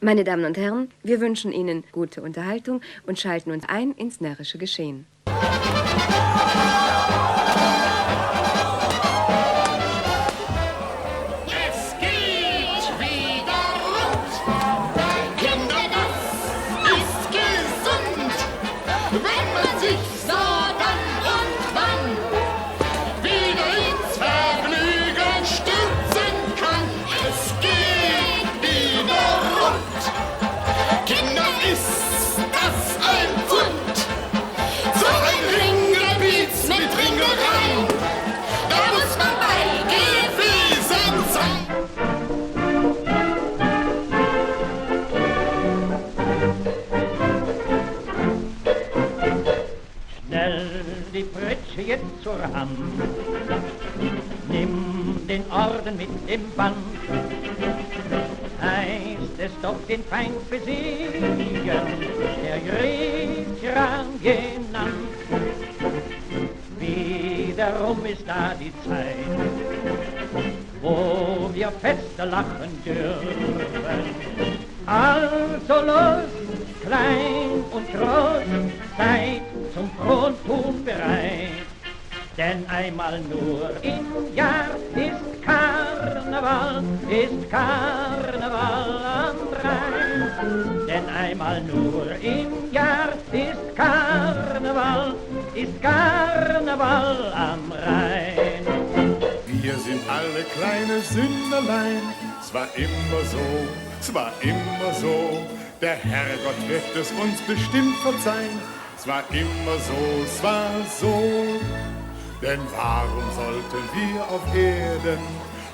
Meine Damen und Herren, wir wünschen Ihnen gute Unterhaltung und schalten uns ein ins närrische Geschehen. Die Pritsche jetzt zur Hand, nimm den Orden mit dem Band, heißt es doch den Feind besiegen, der Griechen genannt. Wiederum ist da die Zeit, wo wir Feste lachen dürfen, also los, klein und groß, seid zum Frontun bereit. Denn einmal nur im Jahr ist Karneval am Rhein. Denn einmal nur im Jahr ist Karneval am Rhein. Wir sind alle kleine Sünderlein, es war immer so, der Herrgott wird es uns bestimmt verzeihen. Es war immer so, es war so, denn warum sollten wir auf Erden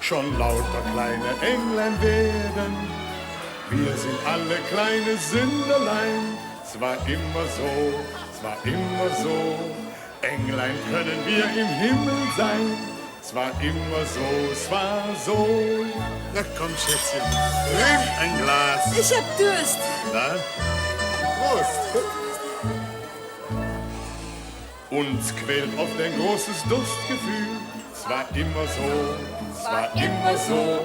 schon lauter kleine Englein werden? Wir sind alle kleine Sünderlein, es war immer so, Englein können wir im Himmel sein. Es war immer so, es war so. Na komm, Schätzchen, trink ein Glas. Ich hab Durst. Na, Prost. Uns quält oft ein großes Durstgefühl. Es war immer so,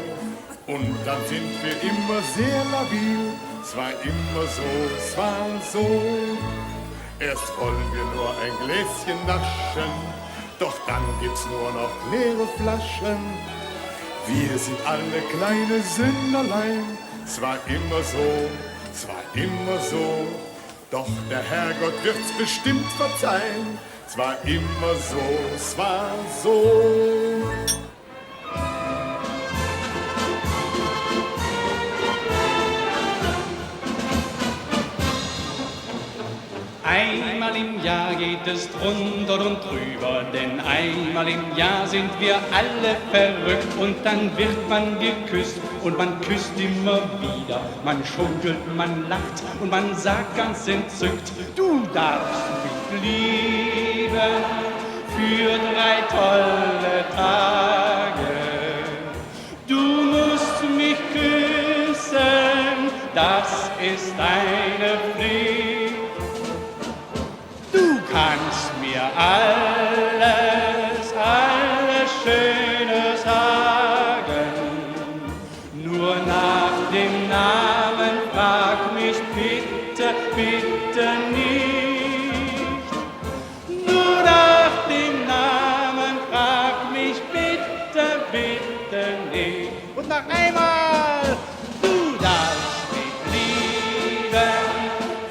Und dann sind wir immer sehr labil. Es war immer so, es war so. Erst wollen wir nur ein Gläschen naschen, doch dann gibt's nur noch leere Flaschen. Wir sind alle kleine Sünderlein. Es war immer so, doch der Herrgott wird's bestimmt verzeihen. Es war immer so, es war so. Einmal im Jahr geht es drunter und drüber, denn einmal im Jahr sind wir alle verrückt und dann wird man geküsst und man küsst immer wieder. Man schunkelt, man lacht und man sagt ganz entzückt, du darfst mich lieben für 3 tolle Tage. Du musst mich küssen, das ist deine Pflicht. Du kannst mir alles Schöne sagen, nur nach dem Namen frag mich bitte, bitte nicht. Nur nach dem Namen frag mich bitte, bitte nicht. Und noch einmal, du darfst mich lieben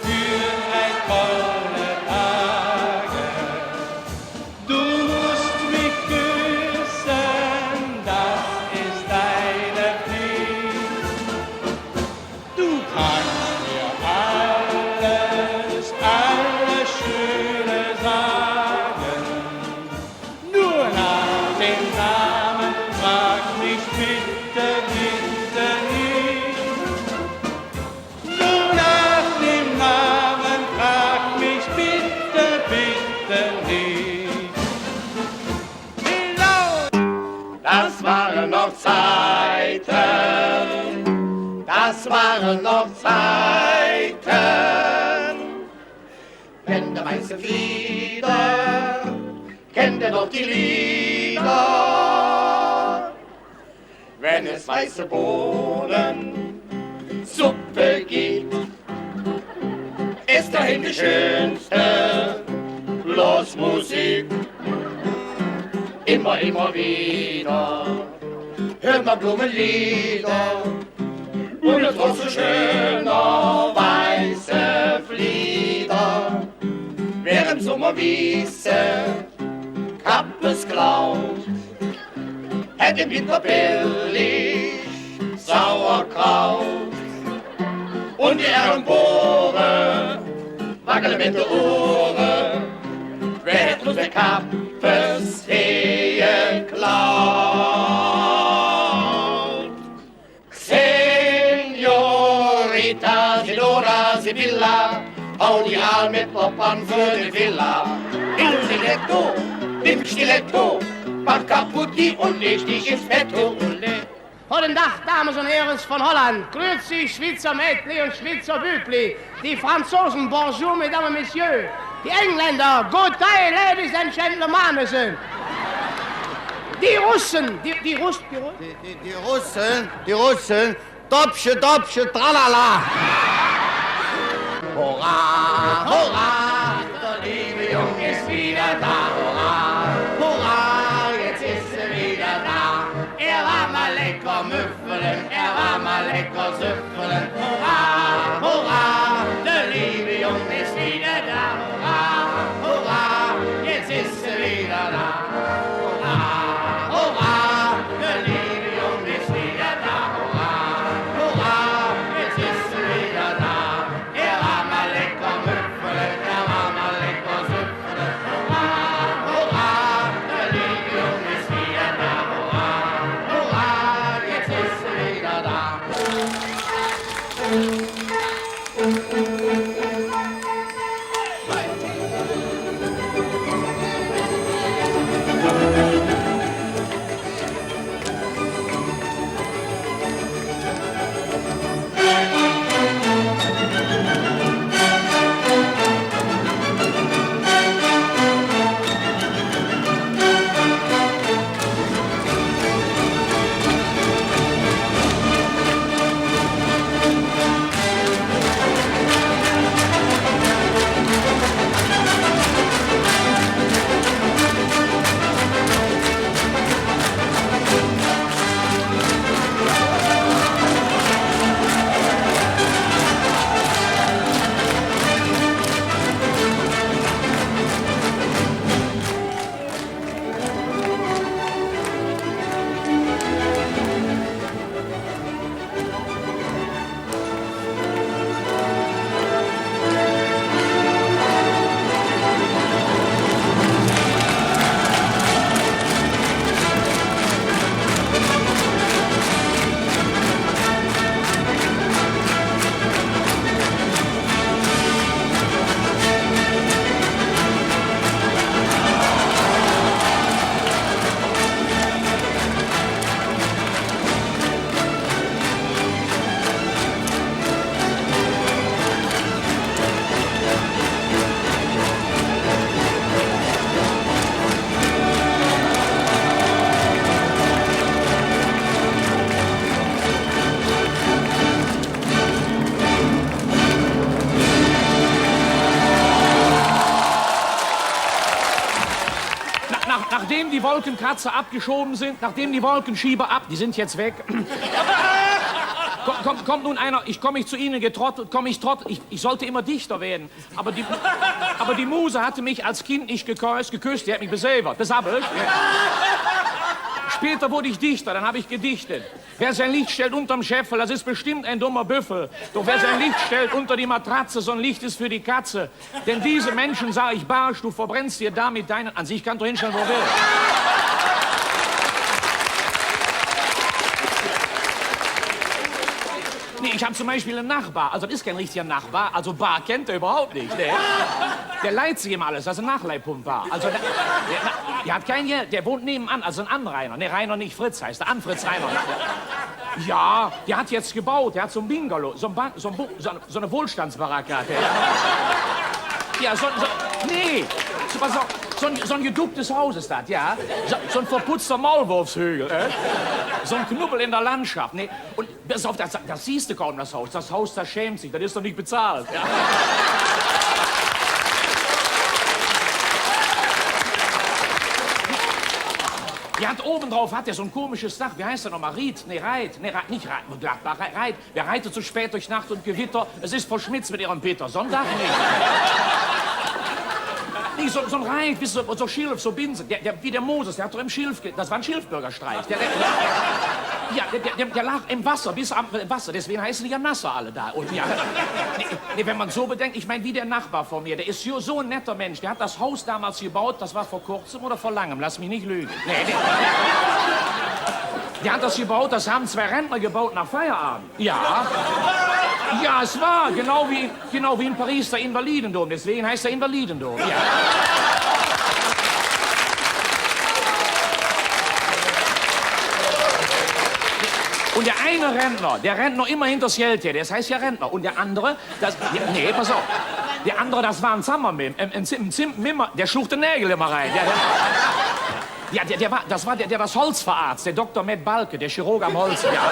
für 3 tolle Tage. Du musst mich küssen, das ist deine Pflicht. Du kannst mir alles Schöne sagen, nur nach dem Namen frag mich bitte, bitte nicht. Nur nach dem Namen frag mich bitte, bitte nicht. Wie laut? Das waren noch Zeiten, das waren noch Zeiten. Wenn der weiße Flieder, kennt er doch die Lieder. Wenn es weiße Bohnen, suppt Kappe gibt, ist dahin die schönste Blasmusik. Immer, immer wieder hört man Blumenlieder und es war so schöner weiße Flieder. Während Sommerwiese Kappes klaut, hätt im Winter billig Sauerkraut und die Ehrenbohre wackeln mit der Ohren. Wer hätt uns der Kappes Hehe klaut? Senorita, Signora, Sibilla, hau die Aal mit Poppern für die Villa. Il Stiletto, im Stiletto, mach kaputt die und leg dich ins Petto. Guten Tag, Damen und Herren von Holland. Grüezi, Schweizer Mädli und Schweizer Bübli. Die Franzosen, bonjour, mesdames et messieurs. Die Engländer, good day, ladies and gentlemen. Die Russen, die Russen, Dopsche, tralala. Hurra, hurra, der liebe Jung ist wieder da. Hurra, hurra, jetzt ist er wieder da. Er war mal lecker müffelen, er war mal lecker süffelen. Hurra, hurra, der liebe Jung ist wieder da. Hurra, hurra, jetzt ist er wieder da. Hurra, hurra, der liebe Jung ist wieder da. Hurra, hurra, jetzt ist er wieder da. Er war mal lecker müffelen, er war mal lecker süffelen. Hurra, hurra, der liebe Jung ist wieder da. Hurra, hurra, jetzt ist er wieder da. Nachdem die Wolkenkratzer abgeschoben sind, nachdem die Wolkenschieber die sind jetzt weg. Kommt nun einer, ich komme zu Ihnen getrottelt, ich sollte immer dichter werden. Aber die Muse hatte mich als Kind nicht geküsst, die hat mich besabbelt. Später wurde ich Dichter, dann habe ich gedichtet. Wer sein Licht stellt unterm Scheffel, das ist bestimmt ein dummer Büffel. Doch wer sein Licht stellt unter die Matratze, so ein Licht ist für die Katze. Denn diese Menschen, sah ich barsch, du verbrennst dir damit deinen... An sich kannst du hinstellen, wo du willst. Nee, ich habe zum Beispiel einen Nachbar, also das ist kein richtiger Nachbar, also Bar kennt er überhaupt nicht. Der leiht sich ihm alles, das ist ein Nachleihpumper. Also der hat kein Geld, der wohnt nebenan, also ein Anrainer. Ne, Rainer nicht, Fritz heißt der, Anfritz Rainer. Ja, der hat jetzt gebaut, der hat so ein Bungalow, so eine Wohlstandsbaracke hat der. Ja, nee, pass auf. So ein geducktes Haus ist das, ja. So ein verputzter Maulwurfshügel, So ein Knubbel in der Landschaft, ne? Und pass auf, das siehst du kaum, das Haus. Das Haus, das schämt sich, das ist doch nicht bezahlt, ja. Ja, und obendrauf hat er so ein komisches Dach. Wie heißt er nochmal? Reit. Nicht Reit. Gladbach. Reit. Wer reitet so spät durch Nacht und Gewitter? Es ist verschmitzt mit ihrem Peter. So ein Dach nicht. Nee, so ein Reit, so Schilf, so Binsen. Wie der Moses, der hat doch im Schilf... Das war ein Schilfbürgerstreich. Der lag im Wasser, bis am Wasser. Deswegen heißen die ja Nasser alle da. Und ja, nee, wenn man so bedenkt, ich meine, wie der Nachbar von mir, der ist so ein netter Mensch. Der hat das Haus damals gebaut, das war vor kurzem oder vor langem. Lass mich nicht lügen. Nee, der hat das gebaut, das haben 2 Rentner gebaut nach Feierabend. Ja. Ja, es war genau wie in Paris der Invalidendom. Deswegen heißt der Invalidendom. Ja. Und der eine Rentner, der rennt noch immer hinters Geld her. Das heißt ja Rentner. Und der andere, nee, pass auf. Der andere, das war ein Zimmermim. Der schlug den Nägel immer rein. Das war das Holz verarztet, der Dr. Matt Balke, der Chirurg am Holz. Ja.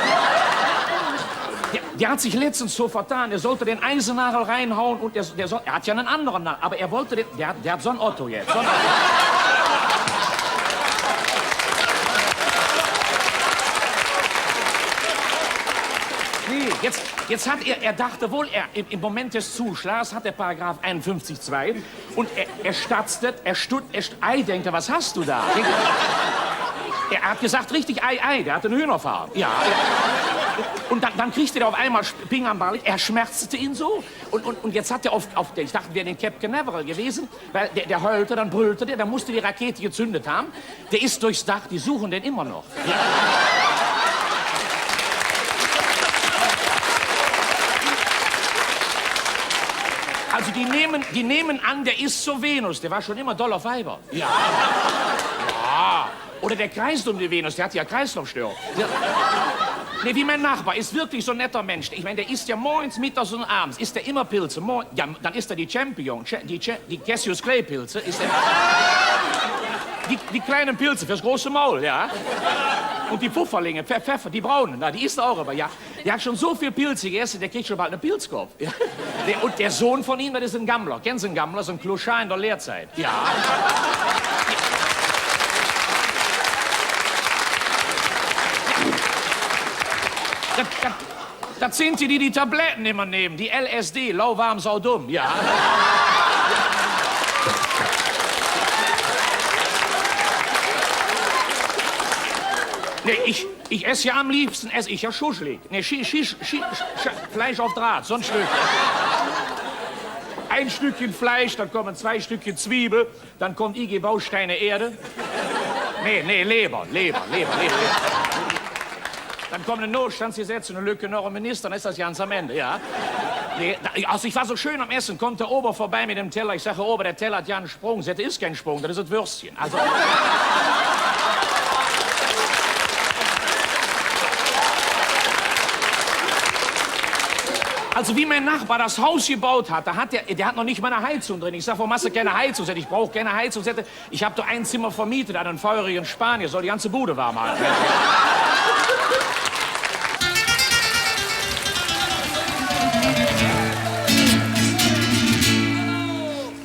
Der hat sich letztens so vertan, er sollte den Eisennagel reinhauen und er hat ja einen anderen Nagel, aber er wollte den, der hat so ein Otto jetzt. So ein Otto. Nee, jetzt hat er dachte wohl, im Moment des Zuschlags hat er Paragraph 51.2 und er statztet, denkt er, was hast du da? Er hat gesagt, richtig, Ei, der hat eine Hühnerfarm. Ja. Und dann kriegte er auf einmal Ping am Ball, er schmerzte ihn so. Und jetzt hat er ich dachte, wäre den Captain Canaveral gewesen, weil der heulte, dann brüllte der, dann musste die Rakete gezündet haben. Der ist durchs Dach, die suchen den immer noch. Ja. Also die nehmen an, der ist so Venus, der war schon immer doll auf Weiber. Ja. Ja. Oder der kreist um die Venus, der hat ja Kreislaufstörung. Nee, wie mein Nachbar, ist wirklich so ein netter Mensch. Ich meine, der isst ja morgens, mittags und abends, isst er immer Pilze. Ja, dann isst er die Champion, die Cassius Clay Pilze, isst er... Die kleinen Pilze fürs große Maul, ja. Und die Pfufferlinge, Pfeffer, die braunen, die isst er auch immer, ja. Der hat schon so viel Pilze gegessen, der kriegt schon bald einen Pilzkopf. Ja. Und der Sohn von ihm, das ist ein Gammler. Kennen Sie einen Gammler? So ein Kloschar in der Lehrzeit. Ja. Das sind die Tabletten immer nehmen, die LSD, lauwarm, saudumm, ja. Nee, ich esse ja am liebsten, esse ich ja Schuschlik. Nee, Fleisch auf Draht, so ein Stück. Ein Stückchen Fleisch, dann kommen 2 Stückchen Zwiebel, dann kommt IG Bausteine Erde. Nee, Leber. Dann kommt eine Notstandsgesetz und eine Lücke noch ein Minister, dann ist das ganz am Ende, ja. Nee, also ich war so schön am Essen, kommt der Ober vorbei mit dem Teller. Ich sage, Ober, der Teller hat ja einen Sprung. Das ist kein Sprung, das ist ein Würstchen. Also wie mein Nachbar das Haus gebaut hat, der hat noch nicht mal eine Heizung drin. Ich sag, warum hast du keine Heizung? Ich brauche keine Heizung. Ich habe doch ein Zimmer vermietet an einen feurigen Spanier, soll die ganze Bude warm halten.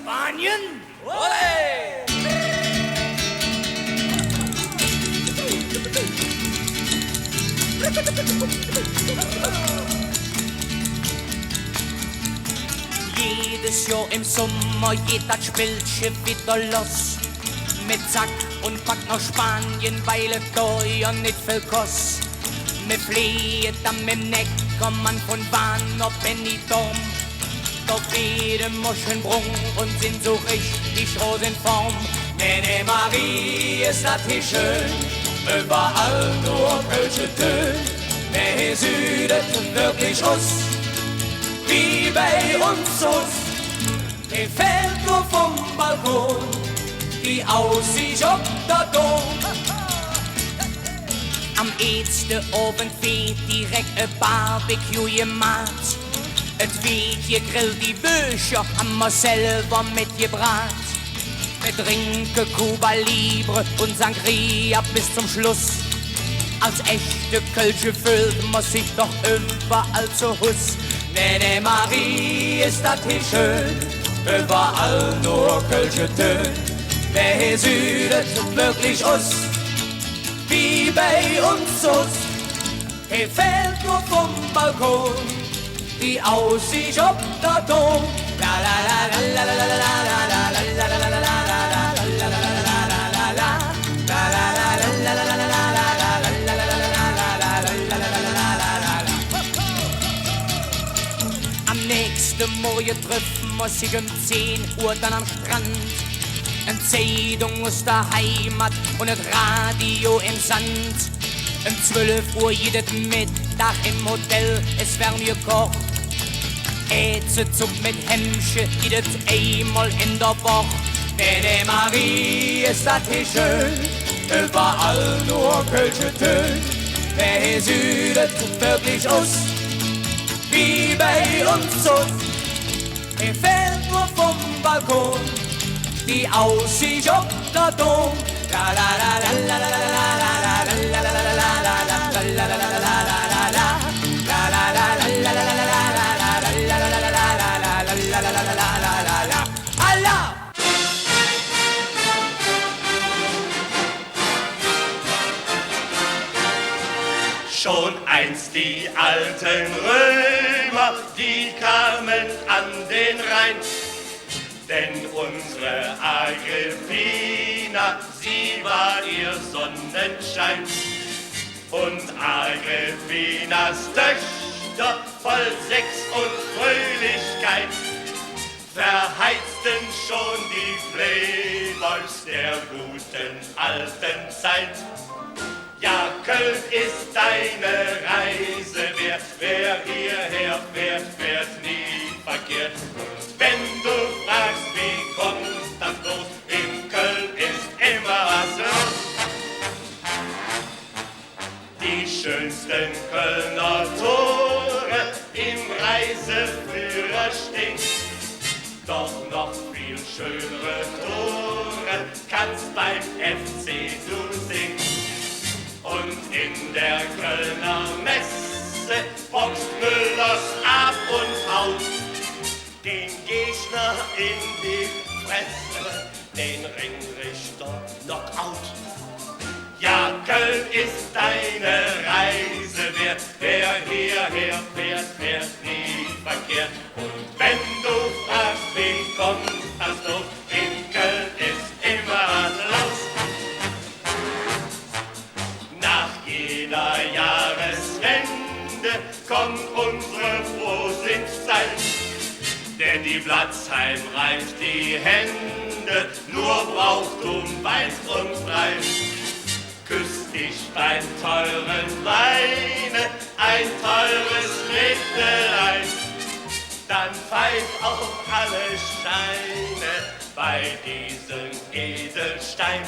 Spanien? Ole! Jedes Jahr im Sommer geht das Spielschiff wieder los. Mit Sack und Pack nach Spanien, weil es da ja nicht viel kostet. Wir fliehen dann mit dem Neckermann von Bahn auf Benidorm. Doch jede Muschelbrung und sind so richtig rot in Form. Nene Marie, ist das hier schön, überall nur kölsche Töne. Nee, südet wirklich Russ, wie bei uns. Der fällt nur vom Balkon, die Aussicht auf der Dom. Am ehesten Abend wird direkt ein Barbecue gemacht. Es wird gegrillt, die Bücher haben wir selber mitgebracht. Wir trinken Cuba Libre und Sangria bis zum Schluss. Als echte Kölsche fühlt man sich doch überall zu Huss. Nee, Marie, ist das hier schön, überall nur Kölsche Töne. Wer hier südet wirklich us, wie bei uns us. Hier fällt nur vom Balkon die Aussicht auf der Dom. La la la la la la la la la la la la la am nächsten Morgen treffen wir sich um 10 Uhr dann am Strand. Eine Zeitung aus der Heimat und das Radio im Sand. Um 12 Uhr jedes Mittag im Hotel, es werden gekocht. Ätzezup mit Hemmsche, jedes einmal in der Woche. Nee, Marie, ist das hier schön, überall nur Kölsche Töne. Wer hier südet, tut wirklich aus, wie bei uns so. Hier fällt nur vom Balkon die Aussicht auf der Dom. La la la la la la la la la la Schon einst die alten Römer, die kamen an den Rhein. Denn unsere Agrippina, sie war ihr Sonnenschein. Und Agrippinas Töchter voll Sex und Fröhlichkeit verheizten schon die Playboys der guten alten Zeit. Ja, Köln ist deine Reise wert, wer hierher fährt, fährt nie verkehrt. Wenn du fragst, wie kommt das los, in Köln ist immer was los. Die schönsten Kölner Tore im Reiseführer stehen. Doch noch viel schönere Tore kannst beim FC du sehen. Und in der Kölner Messe boxt Müllers ab und haut den Gegner in die Fresse, den Ringrichter Knockout. Ja, Köln ist deine Reise wert, wer hierher fährt, fährt nie verkehrt. Und wenn du fragst, wie kommt das los, in Köln ist immer was los. Nach jeder Jahreswende kommt unsere Frohsinnszeit. Denn die Blatzheim reicht die Hände, nur Brauchtum weit und breit. Küsst dich beim teuren Weine, ein teures Mägdelein. Dann pfeift auch alle Scheine bei diesem Edelstein.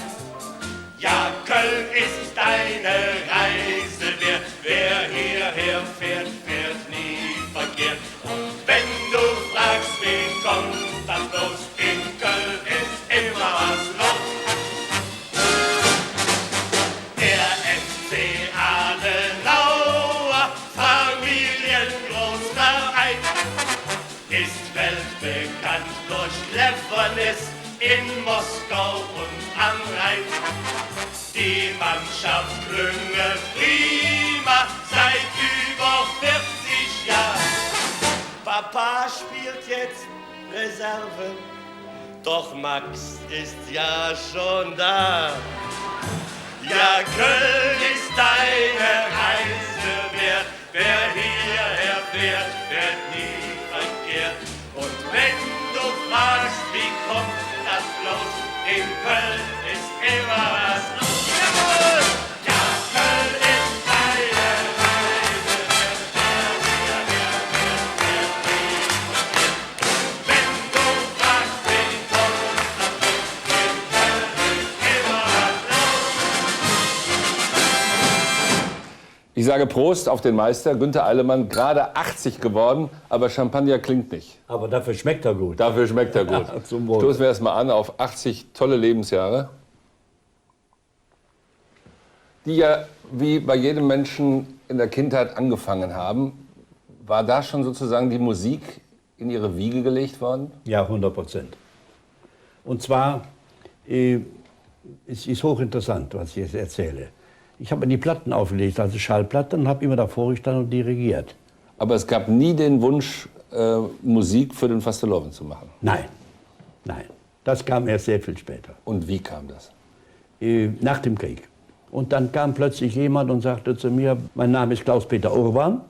Ja, Köln ist deine Reise wert, wer hierher fährt, fährt nie verkehrt. Und wenn du fragst, wie kommt das los, in Köln ist immer was los. Der FC Adenauer, Familiengroßverein, ist weltbekannt durch Cleverness in Moskau und am Rhein. Die Mannschaft klünge prima seit über 40 Jahren. Papa spielt jetzt Reserve, doch Max ist ja schon da. Ja, Köln ist deine Reise wert, wer hierher fährt, fährt nie verkehrt. Und wenn du fragst, wie kommt das los, in Köln ist immer was los. Jawohl! Ja, Köln ist deine Reise wert, wer hierher fährt, fährt nie verkehrt. Wenn du fragst, wie kommt das los, in Köln ist immer was los. Ich sage Prost auf den Meister, Günther Eilemann, gerade 80 geworden, aber Champagner klingt nicht. Aber dafür schmeckt er gut. Dafür schmeckt er gut. Zum Wohl. Stoßen wir erst mal an auf 80 tolle Lebensjahre, die ja wie bei jedem Menschen in der Kindheit angefangen haben. War da schon sozusagen die Musik in Ihre Wiege gelegt worden? Ja, 100%. Und zwar, es ist hochinteressant, was ich jetzt erzähle. Ich habe mir die Platten aufgelegt, also Schallplatten, und habe immer davor gestanden und dirigiert. Aber es gab nie den Wunsch, Musik für den Fasteloven zu machen? Nein, nein. Das kam erst sehr viel später. Und wie kam das? Nach dem Krieg. Und dann kam plötzlich jemand und sagte zu mir, mein Name ist Klaus-Peter Urban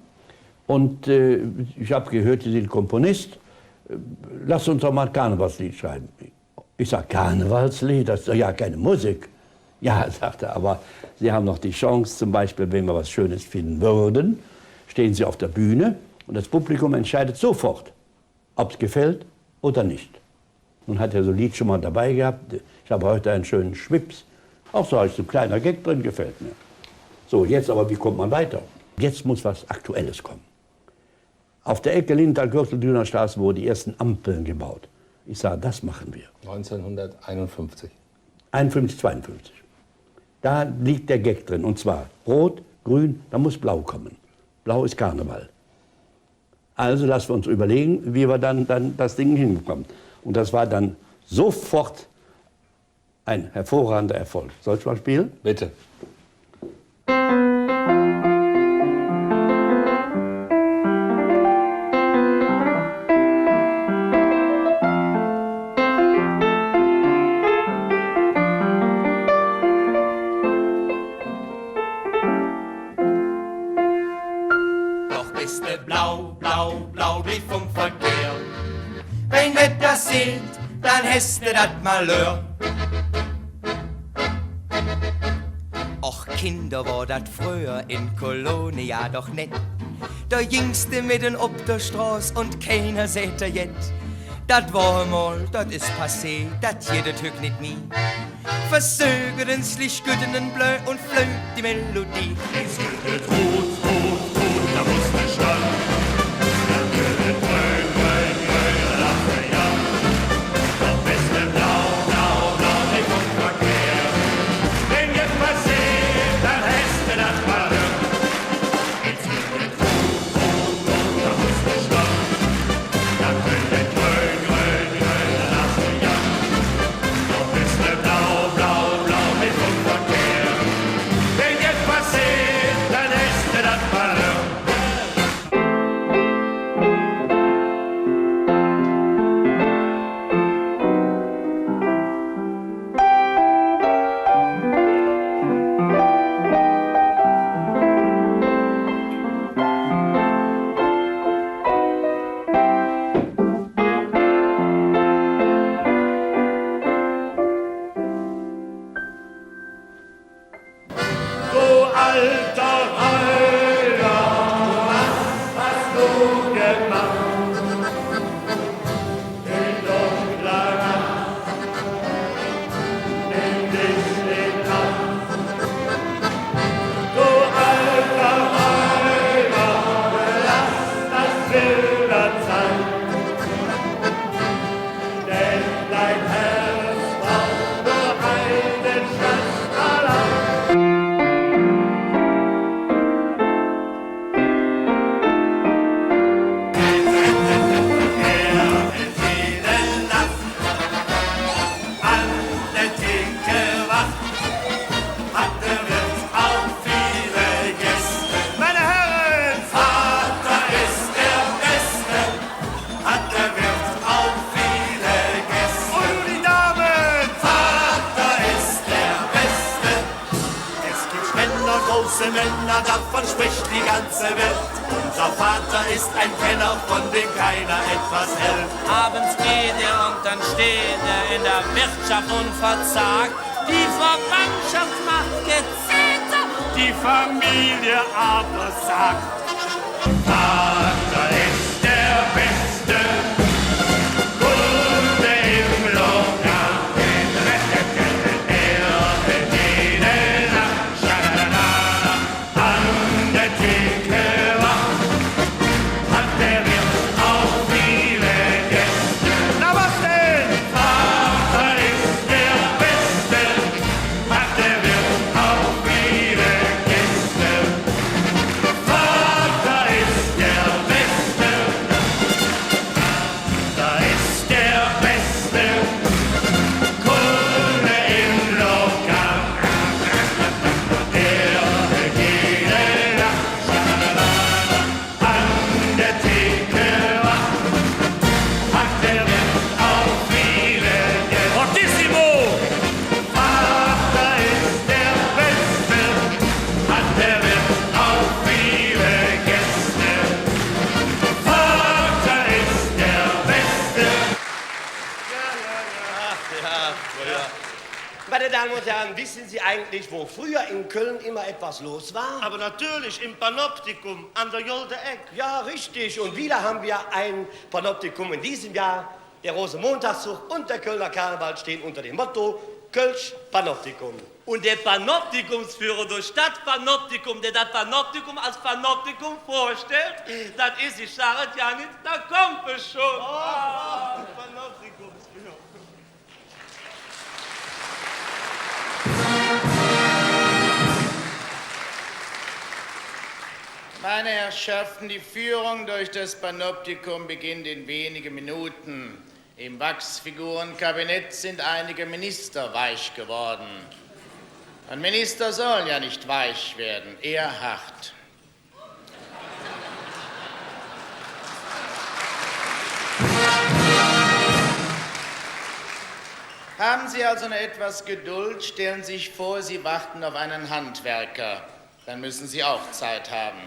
und ich habe gehört, Sie sind Komponist, lass uns doch mal ein Karnevalslied schreiben. Ich sage, Karnevalslied? Das ist doch ja keine Musik. Ja, sagte er, aber Sie haben noch die Chance, zum Beispiel, wenn wir was Schönes finden würden, stehen Sie auf der Bühne und das Publikum entscheidet sofort, ob es gefällt oder nicht. Nun hat er so ein Lied schon mal dabei gehabt, ich habe heute einen schönen Schwips. Auch so ist ein kleiner Gag drin, gefällt mir. So, jetzt aber, wie kommt man weiter? Jetzt muss was Aktuelles kommen. Auf der Ecke Lindenthal-Gürtel-Düner Straße wurden die ersten Ampeln gebaut. Ich sage, das machen wir. 1951. 51, 52. Da liegt der Gag drin, und zwar rot, grün, da muss blau kommen. Blau ist Karneval. Also lassen wir uns überlegen, wie wir dann das Ding hinbekommen. Und das war dann sofort ein hervorragender Erfolg. Soll ich mal spielen? Bitte. Doch bist du blau, blau, blau wie vom Verkehr. Wenn du das seht, dann hast du das Malheur. Och, Kinder, war dat früher in Kolonie ja doch nett. Da gingste mit den ob der Straß und keiner seht er jet. Dat war mal, dat is passé, dat jeder Tück nit nie. Versögerens Lichtgüttenen blö und flöt die Melodie. Es wird rot, rot, rot, da muss man schreien. Dann wird es grün, grün, grün, lache ja. Doch bist du blau, blau, blau, nicht vom Verkehr. Wenn jetzt passiert, dann hast du das Malheur. Es wird rot, rot, rot, da muss man schreien. Dann wird es grün, grün, grün, lache ja. Doch bist du blau, blau, blau, nicht vom Verkehr. Wenn jetzt passiert, dann hast du das Malheur. Du alter Heiler, was hast du gemacht? In dunkler Nacht, nimm dich in Acht. Du alter Heiler, lass das Bilder sein. Denn dein Herz braucht nur einen Schatz allein. Männer, davon spricht die ganze Welt. Unser Vater ist ein Kenner, von dem keiner etwas hält. Abends geht er und dann steht er in der Wirtschaft und verzagt. Die Verwandtschaft macht Gezeter, Die Familie aber sagt, Vater ist der Beste. Kunde im Lokal, er bedient jede Nacht. Schalalala, an Damen und Herren, wissen Sie eigentlich, wo früher in Köln immer etwas los war? Aber natürlich im Panoptikum an der Jolde Eck. Ja, richtig. Und wieder haben wir ein Panoptikum in diesem Jahr. Der Rosenmontagszug und der Kölner Karneval stehen unter dem Motto Kölsch Panoptikum. Und der Panoptikumsführer durch Stadtpanoptikum, der das Panoptikum als Panoptikum vorstellt, das ist, ich sage es ja nicht, da kommt es schon. Panoptikumsführer. Meine Herrschaften, die Führung durch das Panoptikum beginnt in wenigen Minuten. Im Wachsfigurenkabinett sind einige Minister weich geworden. Und Minister sollen ja nicht weich werden, eher hart. Haben Sie also noch etwas Geduld, stellen Sie sich vor, Sie warten auf einen Handwerker. Dann müssen Sie auch Zeit haben.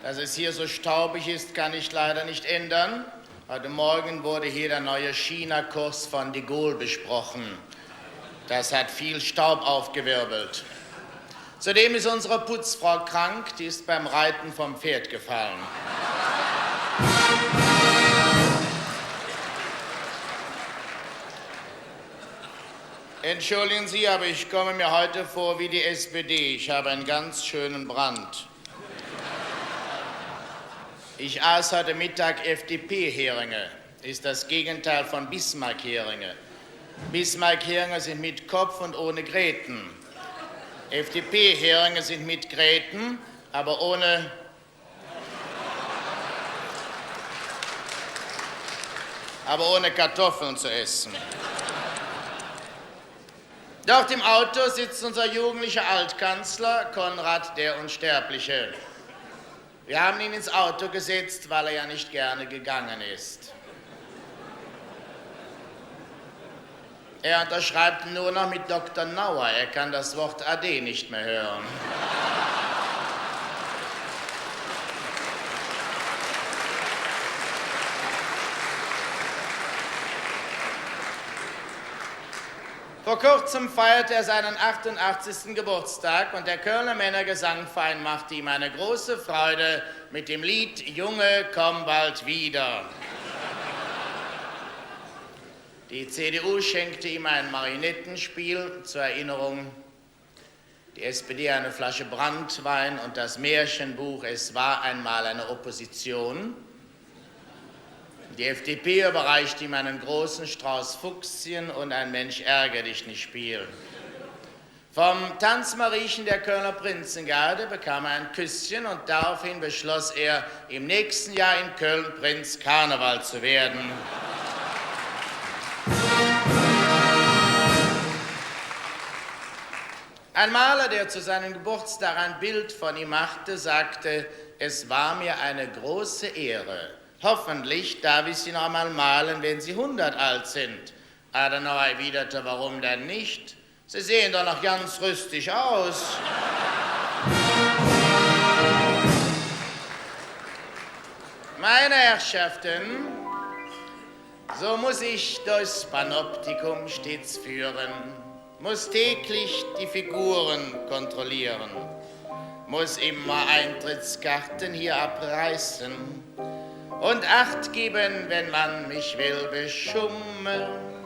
Dass es hier so staubig ist, kann ich leider nicht ändern. Heute Morgen wurde hier der neue China-Kurs von de Gaulle besprochen. Das hat viel Staub aufgewirbelt. Zudem ist unsere Putzfrau krank, die ist beim Reiten vom Pferd gefallen. Entschuldigen Sie, aber ich komme mir heute vor wie die SPD. Ich habe einen ganz schönen Brand. Ich aß heute Mittag FDP-Heringe. Ist das Gegenteil von Bismarck-Heringe. Bismarck-Heringe sind mit Kopf und ohne Gräten. FDP-Heringe sind mit Gräten, aber ohne... Kartoffeln zu essen. Dort im Auto sitzt unser jugendlicher Altkanzler, Konrad der Unsterbliche. Wir haben ihn ins Auto gesetzt, weil er ja nicht gerne gegangen ist. Er unterschreibt nur noch mit Dr. Nauer. Er kann das Wort AD nicht mehr hören. Vor kurzem feierte er seinen 88. Geburtstag und der Kölner Männergesangverein machte ihm eine große Freude mit dem Lied Junge, komm bald wieder. Die CDU schenkte ihm ein Marionettenspiel zur Erinnerung, die SPD eine Flasche Branntwein und das Märchenbuch Es war einmal eine Opposition. Die FDP überreicht ihm einen großen Strauß Fuchsien und ein Mensch ärger dich nicht Spiel. Vom Tanzmariechen der Kölner Prinzengarde bekam er ein Küsschen und daraufhin beschloss er, im nächsten Jahr in Köln Prinz Karneval zu werden. Ein Maler, der zu seinem Geburtstag ein Bild von ihm machte, sagte, es war mir eine große Ehre. Hoffentlich darf ich Sie noch einmal malen, wenn Sie 100 alt sind. Adenauer erwiderte, warum denn nicht? Sie sehen doch noch ganz rüstig aus. Meine Herrschaften, so muss ich durchs Panoptikum stets führen, muss täglich die Figuren kontrollieren, muss immer Eintrittskarten hier abreißen und Acht geben, wenn man mich will beschummeln.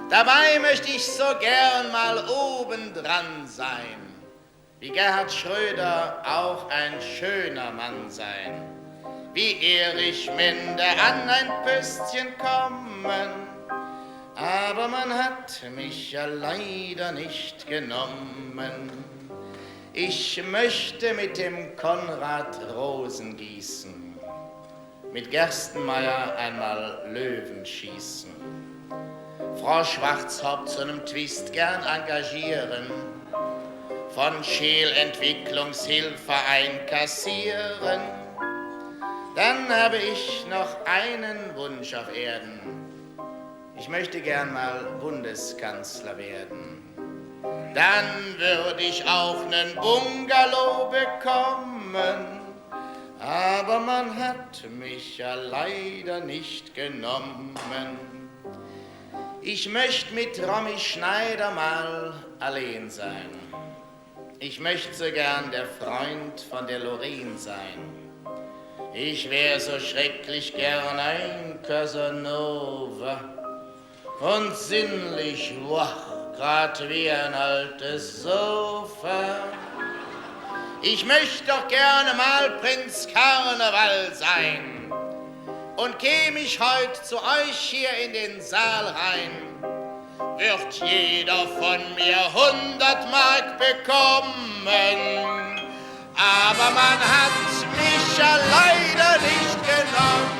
Dabei möchte ich so gern mal obendran sein, wie Gerhard Schröder auch ein schöner Mann sein, wie Erich Mende an ein Pöstchen kommen, aber man hat mich ja leider nicht genommen. Ich möchte mit dem Konrad Rosen gießen, mit Gerstenmeier einmal Löwen schießen, Frau Schwarzhaupt zu einem Twist gern engagieren, von Scheel Entwicklungshilfe einkassieren. Dann habe ich noch einen Wunsch auf Erden. Ich möchte gern mal Bundeskanzler werden. Dann würde ich auch einen Bungalow bekommen. Aber man hat mich ja leider nicht genommen. Ich möchte mit Romy Schneider mal allein sein. Ich möchte so gern der Freund von der Lorraine sein. Ich wär so schrecklich gern ein Casanova und sinnlich wach, grad wie ein altes Sofa. Ich möchte doch gerne mal Prinz Karneval sein und käm ich heut zu euch hier in den Saal rein, wird jeder von mir 100 Mark bekommen. Aber man hat mich ja leider nicht genommen.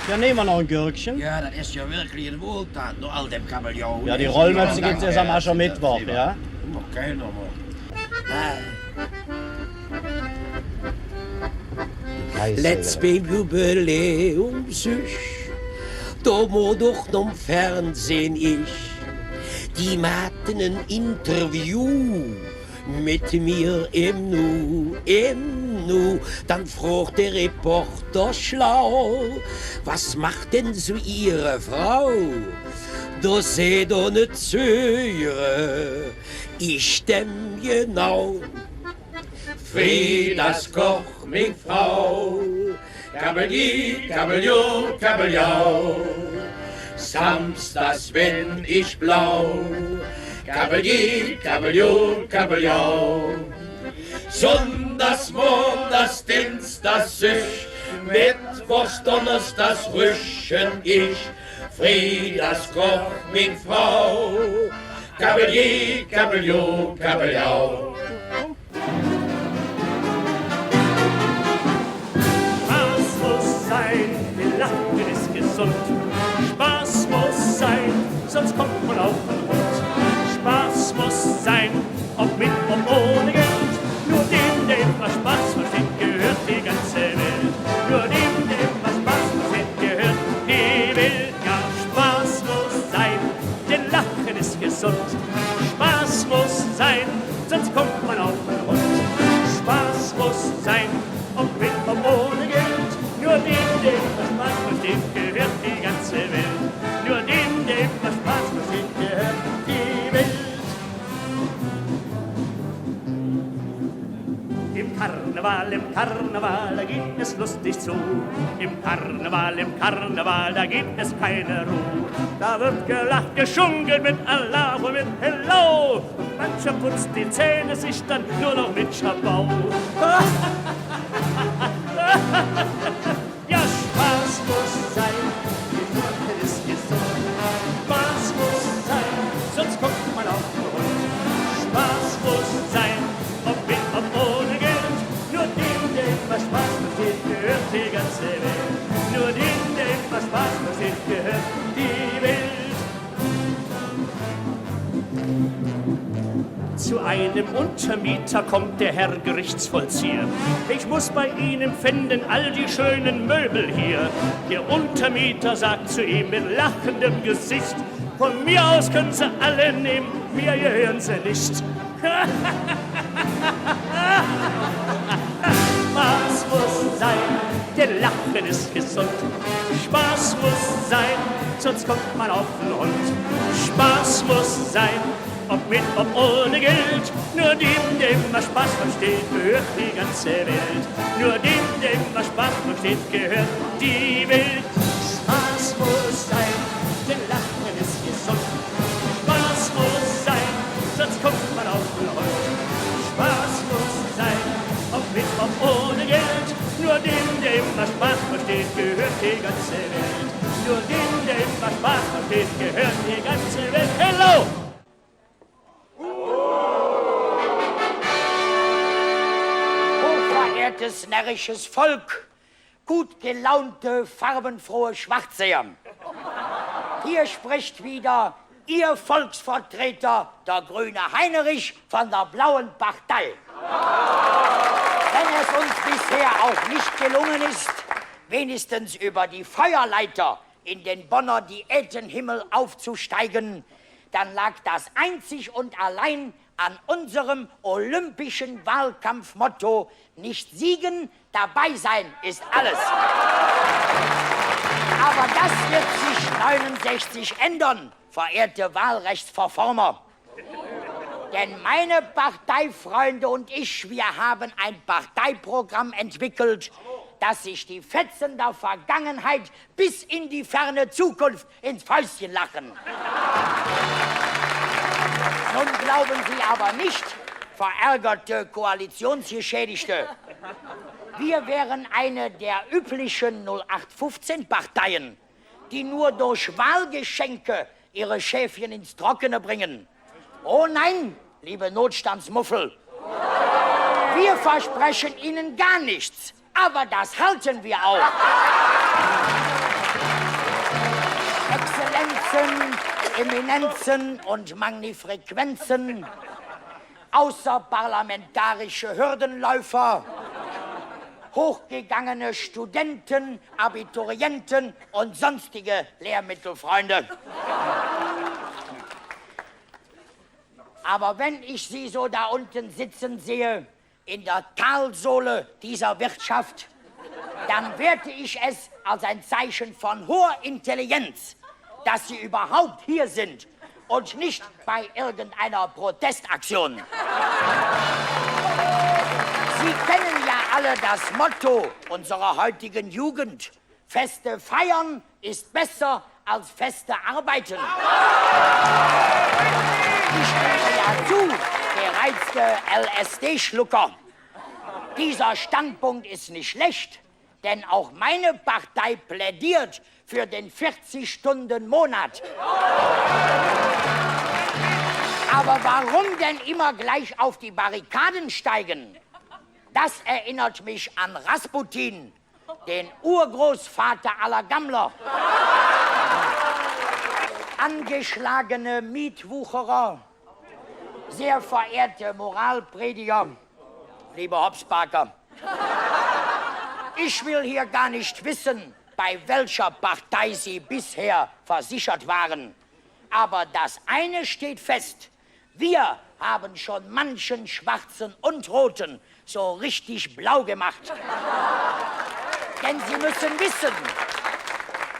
Ja, nehmen wir noch ein Gürkchen. Ja, das ist ja wirklich ein Wohltat, nur all dem Kabeljau. Ja, die Rollmöpse gibt's erst am Aschermittwoch, ja? Okay, nochmal. Let's beim Jubiläum sich, da mo doch noch Fernsehen ich. Die machten ein Interview mit mir im Nu. Dann fragt der Reporter schlau, was macht denn so Ihre Frau? Da seht ihr ne Zöre, ich stemm genau. Friedas Koch, min Frau, Kabeljau, Kabeljau, Kabeljau. Samstags bin ich blau, Kabeljau, Kabeljau, Kabeljau. Sonntags, Montags, Dienstags ich, Mittwochs, Donnerstags rüschen ich. Friedas Koch, min Frau, Kabeljau, Kabeljau, Kabeljau. Lachen ist gesund. Spaß muss sein, sonst kommt man auf den Hund. Spaß muss sein, ob mit, ob ohne Geld. Nur dem was Spaß versteht, gehört die ganze Welt. Nur dem was Spaß versteht, gehört die Welt. Ja, Spaß muss sein, denn Lachen ist gesund. Spaß muss sein, sonst kommt man auf den Hund. Spaß muss sein, ob mit, ob ohne Geld. Nur dem was Spaß versteht, gehört die ganze Welt. Nur dem was Spaß versteht, gehört die Welt. Im Karneval, da geht es lustig zu. Im Karneval, da gibt es keine Ruhe. Da wird gelacht, geschunkelt mit Allah und mit Hello. Und mancher putzt die Zähne sich dann nur noch mit Schabau. Ja, Spaß muss sein, die Lache ist gesund. Spaß muss sein, sonst kommt man auf den Hund. Spaß muss sein, ob mit, ob ohne Geld. Nur dem was Spaß versteht, gehört die ganze Welt. Nur dem was Spaß versteht, gehört die Welt. Zu einem Untermieter kommt der Herr Gerichtsvollzieher. Ich muss bei Ihnen finden all die schönen Möbel hier. Der Untermieter sagt zu ihm mit lachendem Gesicht: Von mir aus können Sie alle nehmen, mir gehören Sie nicht. Spaß muss sein, denn Lachen ist gesund. Spaß muss sein, sonst kommt man auf den Hund. Spaß muss sein, ob mit, ob ohne Geld. Nur dem was Spaß versteht, gehört die ganze Welt. Nur dem was Spaß versteht, gehört die Welt. Spaß muss sein, denn Lachen ist gesund. Spaß muss sein, sonst kommt man auf den Hund. Spaß muss sein, ob mit, ob ohne Geld. Nur dem was Spaß versteht, gehört die ganze Welt. Nur dem was Spaß versteht, gehört die ganze Welt. Hello! Hochverehrtes närrisches Volk, gut gelaunte, farbenfrohe Schwarzseher. Hier spricht wieder Ihr Volksvertreter, der grüne Heinrich von der blauen Partei. Wenn es uns bisher auch nicht gelungen ist, wenigstens über die Feuerleiter in den Bonner Diätenhimmel aufzusteigen, dann lag das einzig und allein an unserem olympischen Wahlkampfmotto: nicht siegen, dabei sein ist alles. Aber das wird sich 69 ändern, verehrte Wahlrechtsverformer. Denn meine Parteifreunde und ich, wir haben ein Parteiprogramm entwickelt, das sich die Fetzen der Vergangenheit bis in die ferne Zukunft ins Fäustchen lachen. Nun glauben Sie aber nicht, verärgerte Koalitionsgeschädigte, wir wären eine der üblichen 0815-Parteien, die nur durch Wahlgeschenke ihre Schäfchen ins Trockene bringen. Oh nein, liebe Notstandsmuffel, wir versprechen Ihnen gar nichts, aber das halten wir auch. Exzellenzen, Eminenzen und Magnifrequenzen, außerparlamentarische Hürdenläufer, hochgegangene Studenten, Abiturienten und sonstige Lehrmittelfreunde. Aber wenn ich Sie so da unten sitzen sehe, in der Talsohle dieser Wirtschaft, dann werte ich es als ein Zeichen von hoher Intelligenz, dass Sie überhaupt hier sind und nicht bei irgendeiner Protestaktion. Sie kennen ja alle das Motto unserer heutigen Jugend: Feste feiern ist besser als feste arbeiten. Ich gebe ja zu, gereizte LSD-Schlucker. Dieser Standpunkt ist nicht schlecht, denn auch meine Partei plädiert für den 40-Stunden-Monat. Aber warum denn immer gleich auf die Barrikaden steigen? Das erinnert mich an Rasputin, den Urgroßvater aller Gammler. Angeschlagene Mietwucherer, sehr verehrte Moralprediger, liebe Hopsparker, ich will hier gar nicht wissen, bei welcher Partei Sie bisher versichert waren. Aber das eine steht fest: Wir haben schon manchen Schwarzen und Roten so richtig blau gemacht. Denn Sie müssen wissen,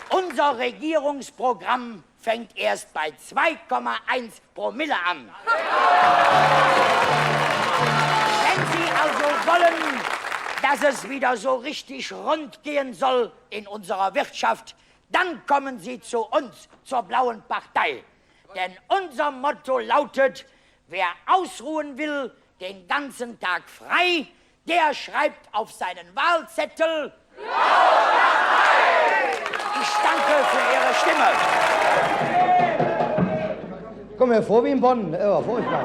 unser Regierungsprogramm fängt erst bei 2,1 Promille an. Wenn Sie also wollen, dass es wieder so richtig rund gehen soll in unserer Wirtschaft, dann kommen Sie zu uns, zur Blauen Partei. Denn unser Motto lautet: Wer ausruhen will, den ganzen Tag frei, der schreibt auf seinen Wahlzettel: Ich danke für Ihre Stimme. Komm mir vor wie in Bonn. Furchtbar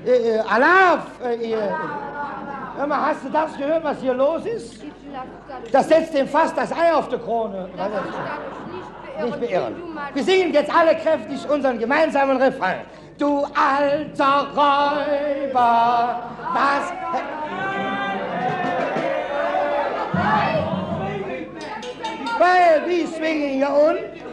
hier. Alaf! Hör mal, hast du das gehört, was hier los ist? Das setzt dem fast das Ei auf die Krone. Nicht beirren. Wir singen jetzt alle kräftig unseren gemeinsamen Refrain. Du alter Räuber, was... Weil, wie swinging hier unten?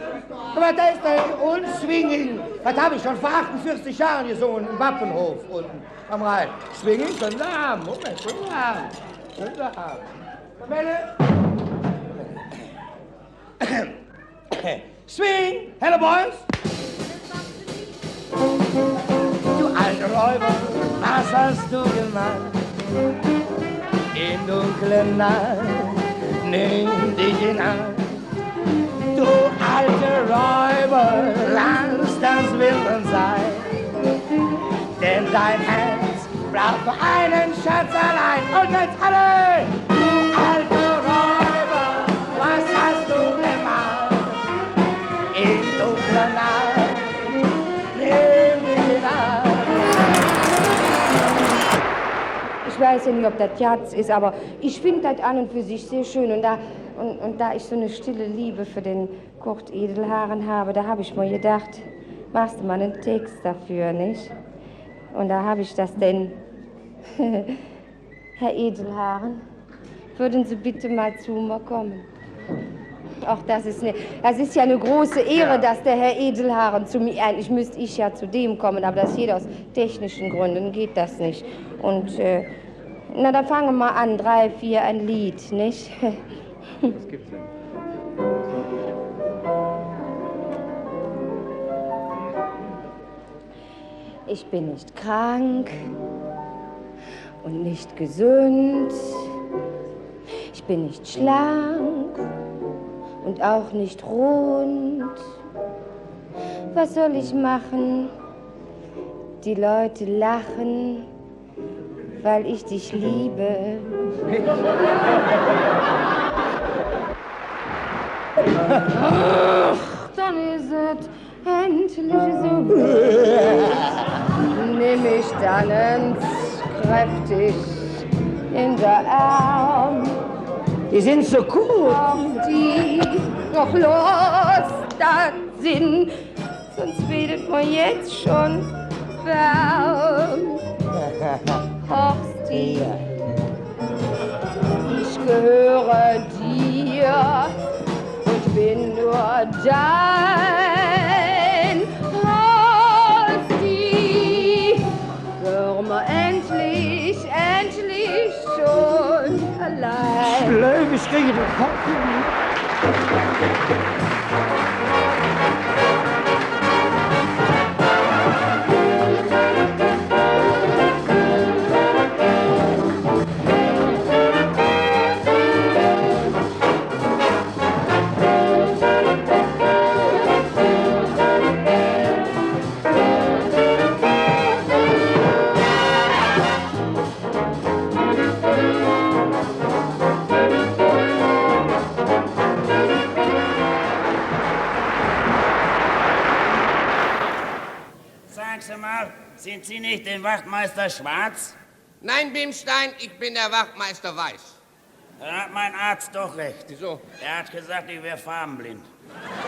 Aber da ist der unswinging. Das habe ich schon vor 48 Jahren gesungen im Wappenhof unten am Rhein. Swinging, schönen Abend, Moment, schönen Abend. Schönen Abend. Kapelle. Swing, hello boys. Du alte Räuber, was hast du gemacht? In dunklen Nacht, nimm dich hinein. Du alte Räuber, lass das Willen sein, denn dein Herz braucht nur einen Schatz allein. Und jetzt alle! Du alte Räuber, was hast du gemacht? In dunkler Nacht, nimm dich hinein. Ich weiß ja nicht, ob das Jazz ist, aber ich finde das an und für sich sehr schön. Und da ich so eine stille Liebe für den Kurt Edelhaaren habe, da habe ich mir gedacht, machst du mal einen Text dafür, nicht? Und da habe ich das denn. Herr Edelhaaren, würden Sie bitte mal zu mir kommen? Ach, das ist ja eine große Ehre, dass der Herr Edelhaaren zu mir... Eigentlich müsste ich ja zu dem kommen, aber das geht aus technischen Gründen, geht das nicht. Und, na, dann fangen wir mal an. 3, 4, ein Lied, nicht? Was gibt's denn? Ich bin nicht krank und nicht gesund. Ich bin nicht schlank und auch nicht rund. Was soll ich machen? Die Leute lachen, weil ich dich liebe. Ach, dann ist es endlich so gut. Nimm mich dann kräftig in der Arm. Die sind so cool. Die doch los da sind, sonst betet man jetzt schon warm. Horsti, ich gehöre dir und bin nur dein. Horsti, hör mal endlich schon allein. Blöd, ich kriege den Kopf. Sind Sie nicht der Wachtmeister Schwarz? Nein, Bimstein, ich bin der Wachtmeister Weiß. Da hat mein Arzt doch recht. Wieso? Er hat gesagt, ich wäre farbenblind.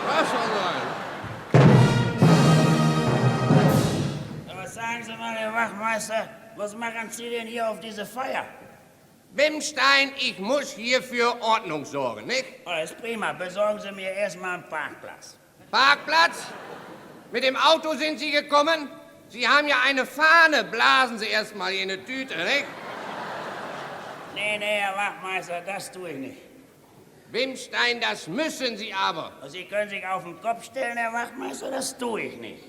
Was soll sein? Aber sagen Sie mal, Herr Wachtmeister, was machen Sie denn hier auf diese Feier? Bimstein, ich muss hier für Ordnung sorgen, nicht? Oh, das ist prima. Besorgen Sie mir erstmal einen Parkplatz. Parkplatz? Mit dem Auto sind Sie gekommen? Sie haben ja eine Fahne, blasen Sie erst mal in eine Tüte, nicht? Nee, Herr Wachtmeister, das tue ich nicht. Bimstein, das müssen Sie aber. Sie können sich auf den Kopf stellen, Herr Wachtmeister, das tue ich nicht.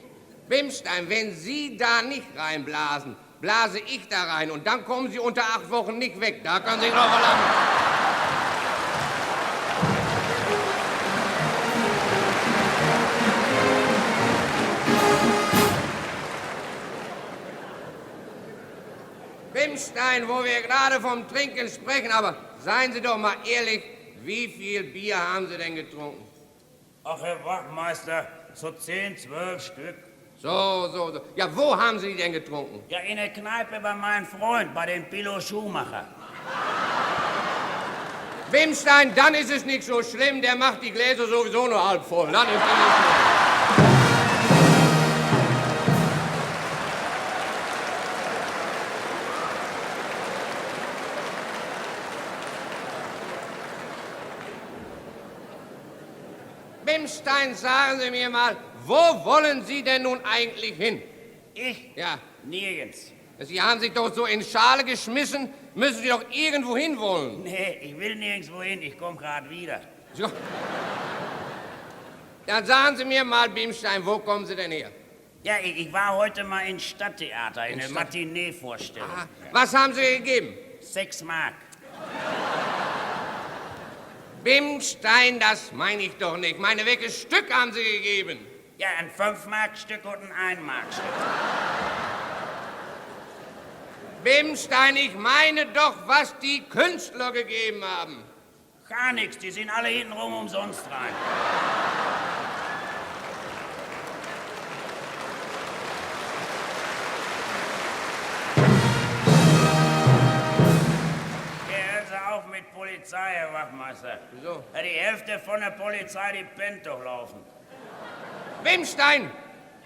Bimstein, wenn Sie da nicht reinblasen, blase ich da rein und dann kommen Sie unter 8 Wochen nicht weg. Da kann sich noch verlangen. Bimstein, wo wir gerade vom Trinken sprechen, aber seien Sie doch mal ehrlich, wie viel Bier haben Sie denn getrunken? Ach, Herr Wachtmeister, so 10, 12 Stück. So. Ja, wo haben Sie die denn getrunken? Ja, in der Kneipe bei meinem Freund, bei dem Pillow Schumacher. Bimstein, dann ist es nicht so schlimm, der macht die Gläser sowieso nur halb voll. Dann ist es nicht schlimm. Bimstein, sagen Sie mir mal, wo wollen Sie denn nun eigentlich hin? Ich? Ja. Nirgends. Sie haben sich doch so in Schale geschmissen, müssen Sie doch irgendwo hin wollen. Nee, ich will nirgendwo hin, ich komme gerade wieder. So. Dann sagen Sie mir mal, Bimstein, wo kommen Sie denn her? Ja, ich war heute mal ins Stadttheater, in der Matinee-Vorstellung. Aha. Was haben Sie gegeben? 6 Mark. Bimstein, das meine ich doch nicht. Meine, welches Stück haben Sie gegeben? Ja, ein 5-Mark-Stück und ein 1-Mark-Stück. Bimstein, ich meine doch, was die Künstler gegeben haben. Gar nichts, die sind alle hintenrum umsonst rein. Hören Sie auf mit Polizei, Herr Wachtmeister. Wieso? Ja, die Hälfte von der Polizei, die pennt durchlaufen. Bimstein,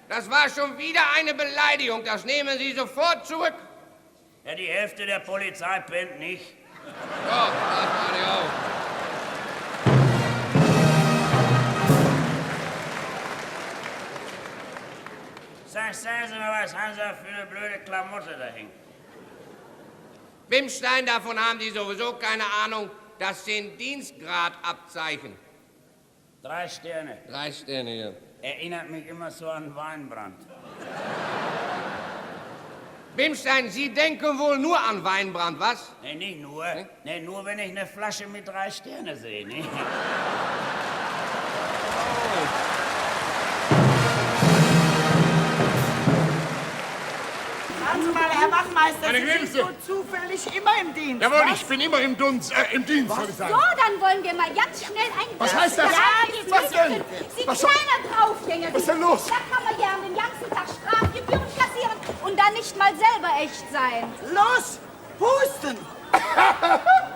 das war schon wieder eine Beleidigung. Das nehmen Sie sofort zurück. Ja, die Hälfte der Polizei pennt nicht. So, das war die auch. sagen Sie mal, was haben Sie für eine blöde Klamotte da hängen? Bimstein, davon haben die sowieso keine Ahnung. Das sind Dienstgradabzeichen. 3 Sterne. 3 Sterne, ja. Erinnert mich immer so an Weinbrand. Bimstein, Sie denken wohl nur an Weinbrand, was? Nee, nicht nur. Nee, nur wenn ich eine Flasche mit 3 Sterne sehe, ne? Sagen Sie mal, Herr Wachmeister, Meine Sie Gnädigste. sind so zufällig immer im Dienst. Jawohl, was? ich bin immer im Dienst, soll ich sagen. So, dann wollen wir mal ganz schnell ein... Was heißt das? Ja, jetzt Was denn? Sie Was- kleiner Draufgänger. Was ist denn los? Da kann man ja den ganzen Tag Strafgebühren kassieren und dann nicht mal selber echt sein. Los, pusten!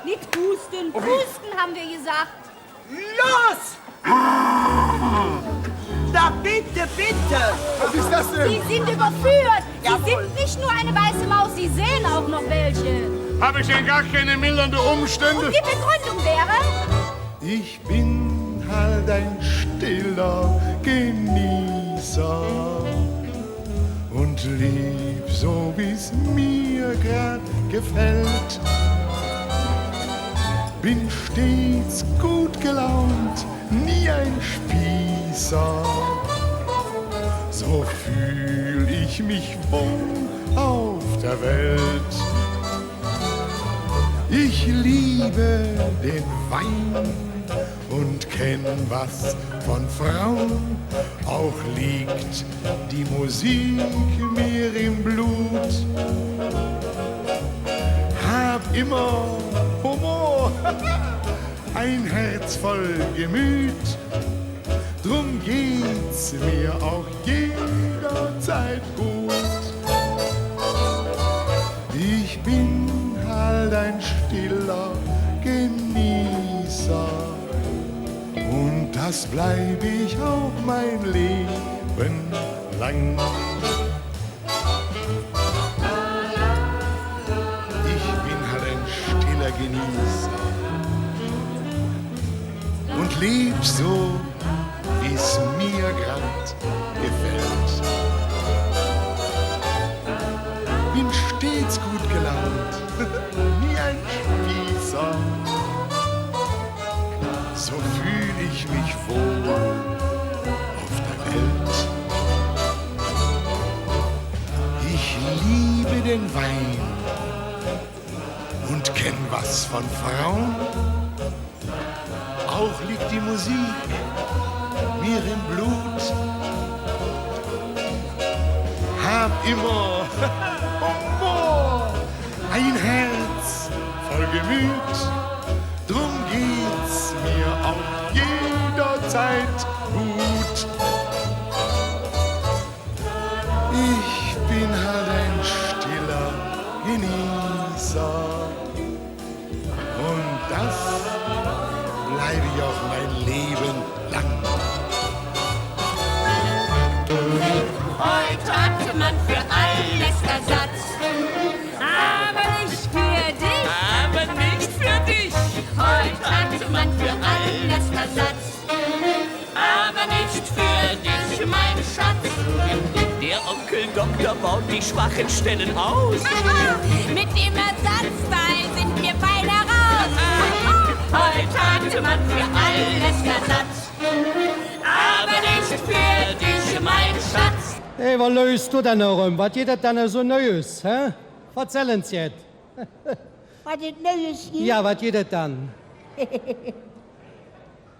Nicht pusten, pusten haben wir gesagt. Los! Da bitte, bitte! Was ist das denn? Sie sind überführt. Sie Jawohl. sind nicht nur eine weiße Maus, Sie sehen auch noch welche. Habe ich denn gar keine mildernde Umstände? Und die Begründung wäre... Ich bin halt ein stiller Genießer und lieb so, wie's mir grad gefällt. Bin stets gut gelaunt, nie ein Spießer. So fühl ich mich wohl auf der Welt. Ich liebe den Wein und kenn was von Frauen. Auch liegt die Musik mir im Blut. Hab immer Humor, ein Herz voll Gemüt. Drum geht's mir auch jederzeit gut. Ich bin halt ein stiller Genießer und das bleib ich auch mein Leben lang. Ich bin halt ein stiller Genießer und leb so, wie's mir grad gefällt. Bin stets gut gelaunt, nie ein Spießer. So fühl ich mich wohl auf der Welt. Ich liebe den Wein und kenn was von Frauen. Auch liegt die Musik mir im Blut. Hab immer Humor, ein Herz voll Gemüt. Drum geht's mir auch jederzeit gut. Ich bin halt ein stiller Genießer und das bleibe ich auch mein Leben lang. Heute hatte man für alles Ersatz. Aber nicht für dich. Aber nicht für dich. Heute hatte man für alles Ersatz. Aber nicht für dich, mein Schatz. Der Onkel Doktor baut die schwachen Stellen aus. Mit dem Ersatzteil sind wir beide raus. Heute hatte man für alles Ersatz. Aber nicht für dich, mein Schatz. Hey, was löst du denn herum? Was geht das denn so Neues? Hä? Erzählen Sie jetzt. Was ist Neues hier? Ja, was geht das dann?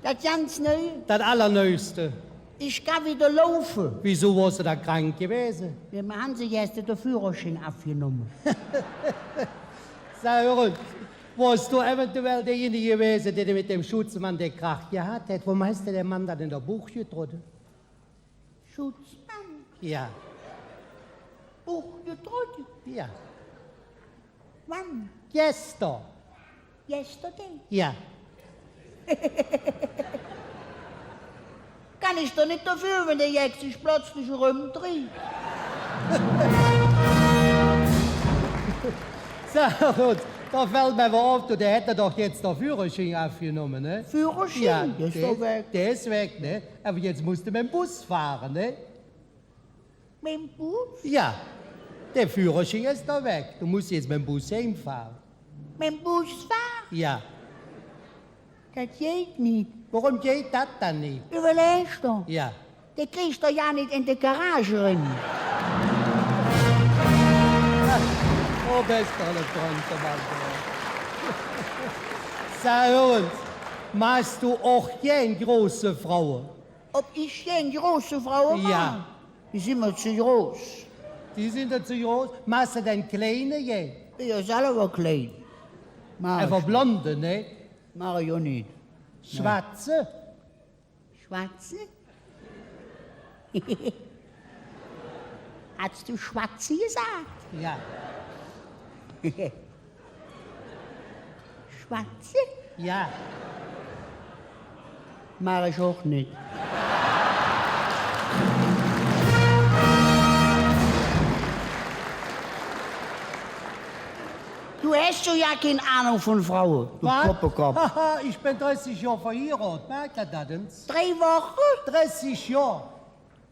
Das ganz neu. Das Allerneueste. Ich kann wieder laufen. Wieso warst du da krank gewesen? Wir haben sich erst den Führerschein abgenommen. Sag hör uns, warst du eventuell derjenige gewesen, der mit dem Schutzmann den Krach gehabt hat? Wo meinst du der Mann dann in der Buch getroffen? Schutzmann? Ja. Buch getroffen? Ja. Wann? Gestern. Yesterday? Ja. Kann ich doch nicht dafür, wenn der jetzt sich plötzlich rumdreht. Sag uns, da fällt mir auf, der hätte doch jetzt den Führerschein aufgenommen, ne? Führerschein? Ja, Der ist doch weg. Der ist weg, ne? Aber jetzt musst du mit dem Bus fahren, ne? Mit dem Bus? Ja, der Führerschein ist da weg. Du musst jetzt mit dem Bus hinfahren. Mit dem Bus fahren? Ja. Das geht nicht. Warum geht das dann nicht? Überlegst du? Ja. Der kriegst du ja nicht in die Garage rein. Oh, bester Tante, Mann. Sag uns, machst du auch gern große Frauen? Ob ich gern große Frauen Ja. Die sind mir zu groß. Die sind ja zu groß? Machst du denn kleine gern? Ich bin selber klein. Aber blonde, ne? Mach ich auch nicht. Schwarze? Schwarze? Hast du Schwarze gesagt? Ja. Schwarze? Ja. Mach ich auch nicht. Du hast doch ja keine Ahnung von Frauen, du Koppenkopf. Haha, ich bin 30 Jahre verheiratet. Merkt ihr das denn? 3 Wochen? 30 Jahre.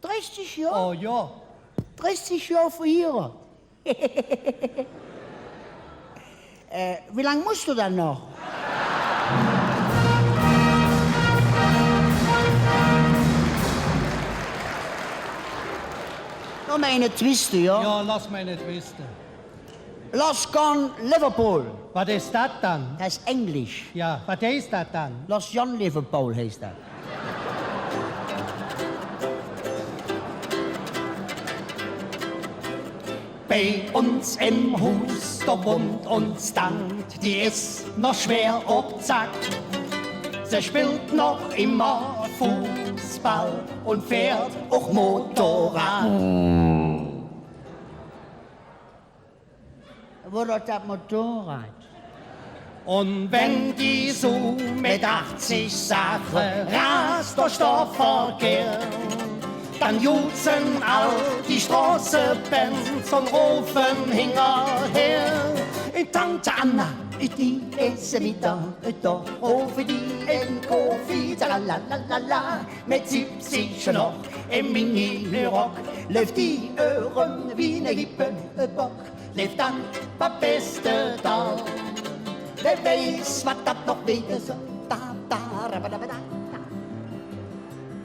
30 Jahre? Oh ja. 30 Jahre verheiratet. Wie lange musst du dann noch? Noch mal eine Twiste, ja? Ja, lass meine Twiste. Los Gone Liverpool. Was ist das dann? Das ist Englisch. Ja, was heißt das dann? Los John Liverpool heißt das. Bei uns im Hus, da wohnt uns Tante, die ist noch schwer obzack. Sie spielt noch immer Fußball und fährt auch Motorrad. Wo doch das Motorrad? Und wenn die so mit 80 Sache rast durch den Verkehr, dann jutzen all die Straßenbands und rufen hinterher. Tante Anna, die ist wieder da, rufe die in Kofi, la mit 70 schon noch im Mini-Rock, läuft die Ohren wie ne Hippenbock, läuft dann was Beste da. Wer weiß, was das noch wieder so, da.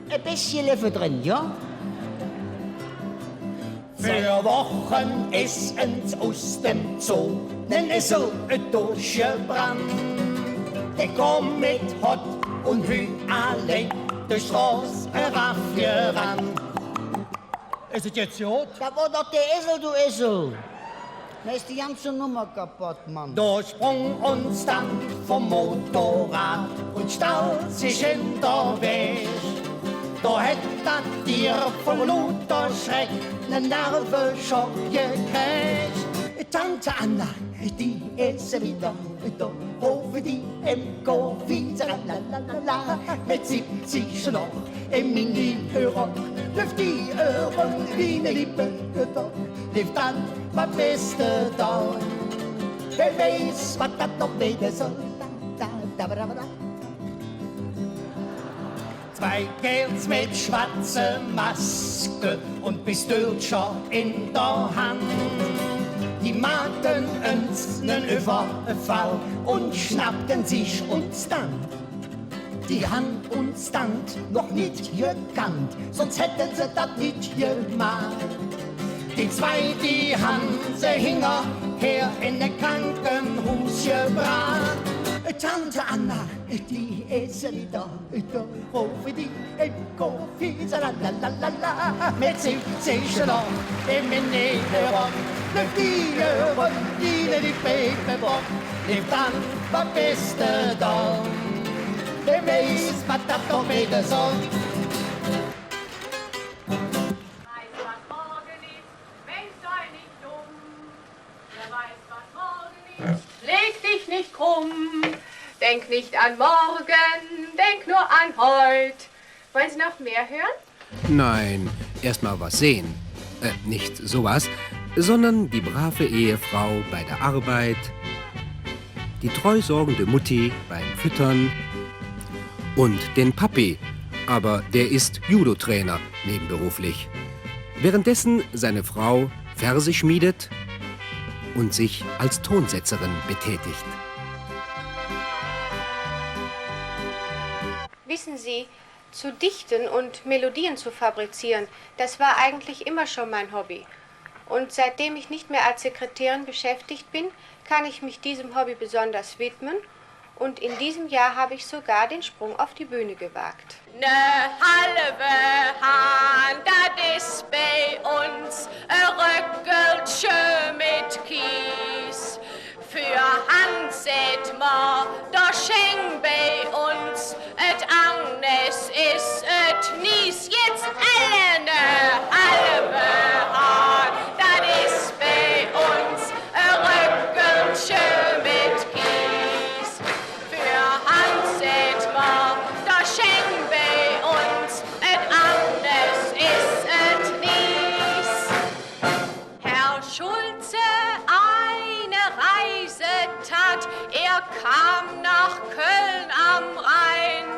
Ein bisschen Leffe drin, ja? Für Wochen ist uns aus dem Zoo nen Esel durchgebrannt. Der kommt mit Hot und Hü allein durch Straße raufgerannt. Ist es jetzt gut? Das war doch der Esel, du Esel. Da ist die ganze Nummer kaputt, Mann. Da sprung uns dann vom Motorrad und stellt sich in der Weg. Da hätt das Tier von lauter Schreck ne Nervenschock gekriegt. Tante Anna, die ist wieder da, rufe die im Kofi, la mit 70 schon noch im Mini-Rock, läuft die Ohren wie ne Lippenbock, läuft dann was Beste da. Wer weiß, was das noch wieder soll, da. 2 Kerls mit schwarzer Maske und Pistolscher in der Hand. Die machten uns nen Überfall und schnappten sich uns dann. Die haben uns dann noch nicht gekannt, sonst hätten sie das nicht gemacht. Die 2, die haben sie hinterher in der Krankenhaus gebracht. Tante Anna, die ist wieder da, rufe die im Kofi, la mit 70 noch im Mini-Rock, läuft die Ohren, die Babybock, lebt dann was Beste da. Wer weiß, was das doch wieder soll. Leg dich nicht krumm, denk nicht an morgen, denk nur an heut. Wollen Sie noch mehr hören? Nein, erst mal was sehen. Nicht sowas, sondern die brave Ehefrau bei der Arbeit, die treu sorgende Mutti beim Füttern und den Papi, aber der ist Judo-Trainer nebenberuflich. Währenddessen seine Frau Verse schmiedet und sich als Tonsetzerin betätigt. Wissen Sie, zu dichten und Melodien zu fabrizieren, das war eigentlich immer schon mein Hobby. Und seitdem ich nicht mehr als Sekretärin beschäftigt bin, kann ich mich diesem Hobby besonders widmen. Und in diesem Jahr habe ich sogar den Sprung auf die Bühne gewagt. Ne halbe Hand, das ist bei uns rückelt schön mit Kies. Für Hand seht ma, da schenk bei uns, et Agnes is et Nies. Jetzt alle ne halbe Hand, das ist bei uns rückelt schön mit Kies. Für Hand seht ma, da schenk bei uns, et Agnes is et Nies. Herr Schulze eine Reise tat, er kam nach Köln am Rhein.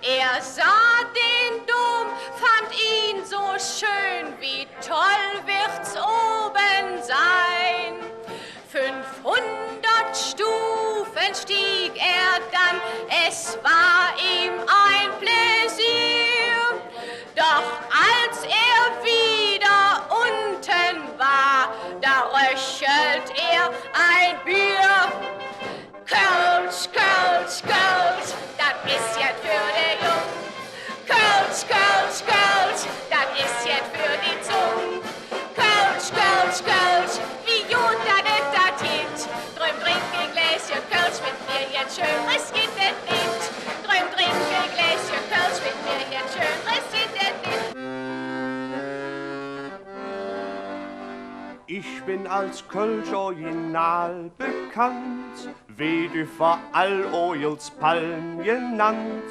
Er sah den Dom, fand ihn so schön, wie toll wird's oben sein. 500 Stufen stieg er dann, es war ihm ein Pläsier. Doch als er wieder unten war, da röchelt er ein Bier. Kölsch, Kölsch, Kölsch, das ist jetzt für die Jung. Kölsch, Kölsch, Kölsch, das ist jetzt für die Zung. Kölsch, Kölsch, Kölsch, wie gut das hit. Drum trink ein Gläschen Kölsch mit mir jetzt schön, es geht nicht. Drum trink ein Gläschen Kölsch mit mir jetzt schön, es geht nicht. Ich bin als Kölsch original bekannt, werd überall Oils Palm genannt.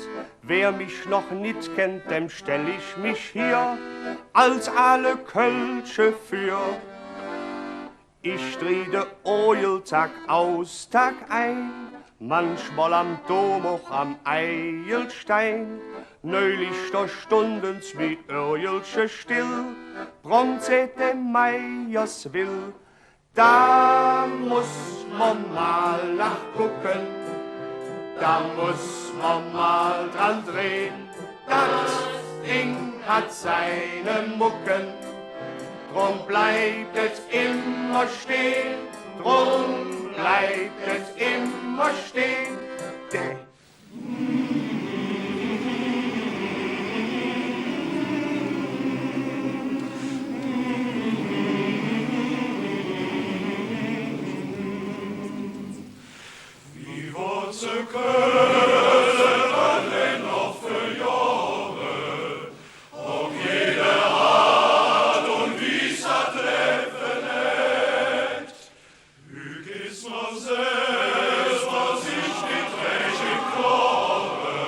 Wer mich noch nicht kennt, dem stell ich mich hier als alle Kölsche für. Ich trete Oil Tag aus, Tag ein, manchmal am Dom, auch am Eilstein. Neulich da stunden zwei Oilsche still, bronzet dem Meiers will. Da muss man mal nachgucken, da muss man mal dran drehen. Das Ding hat seine Mucken, drum bleibt es immer stehen, drum bleibt es immer stehen. Zu Köln, alle noch für Jahre, ob jeder hat und wie's hat treffen hat. Hüg ist man selbst, was ich nicht recht klare,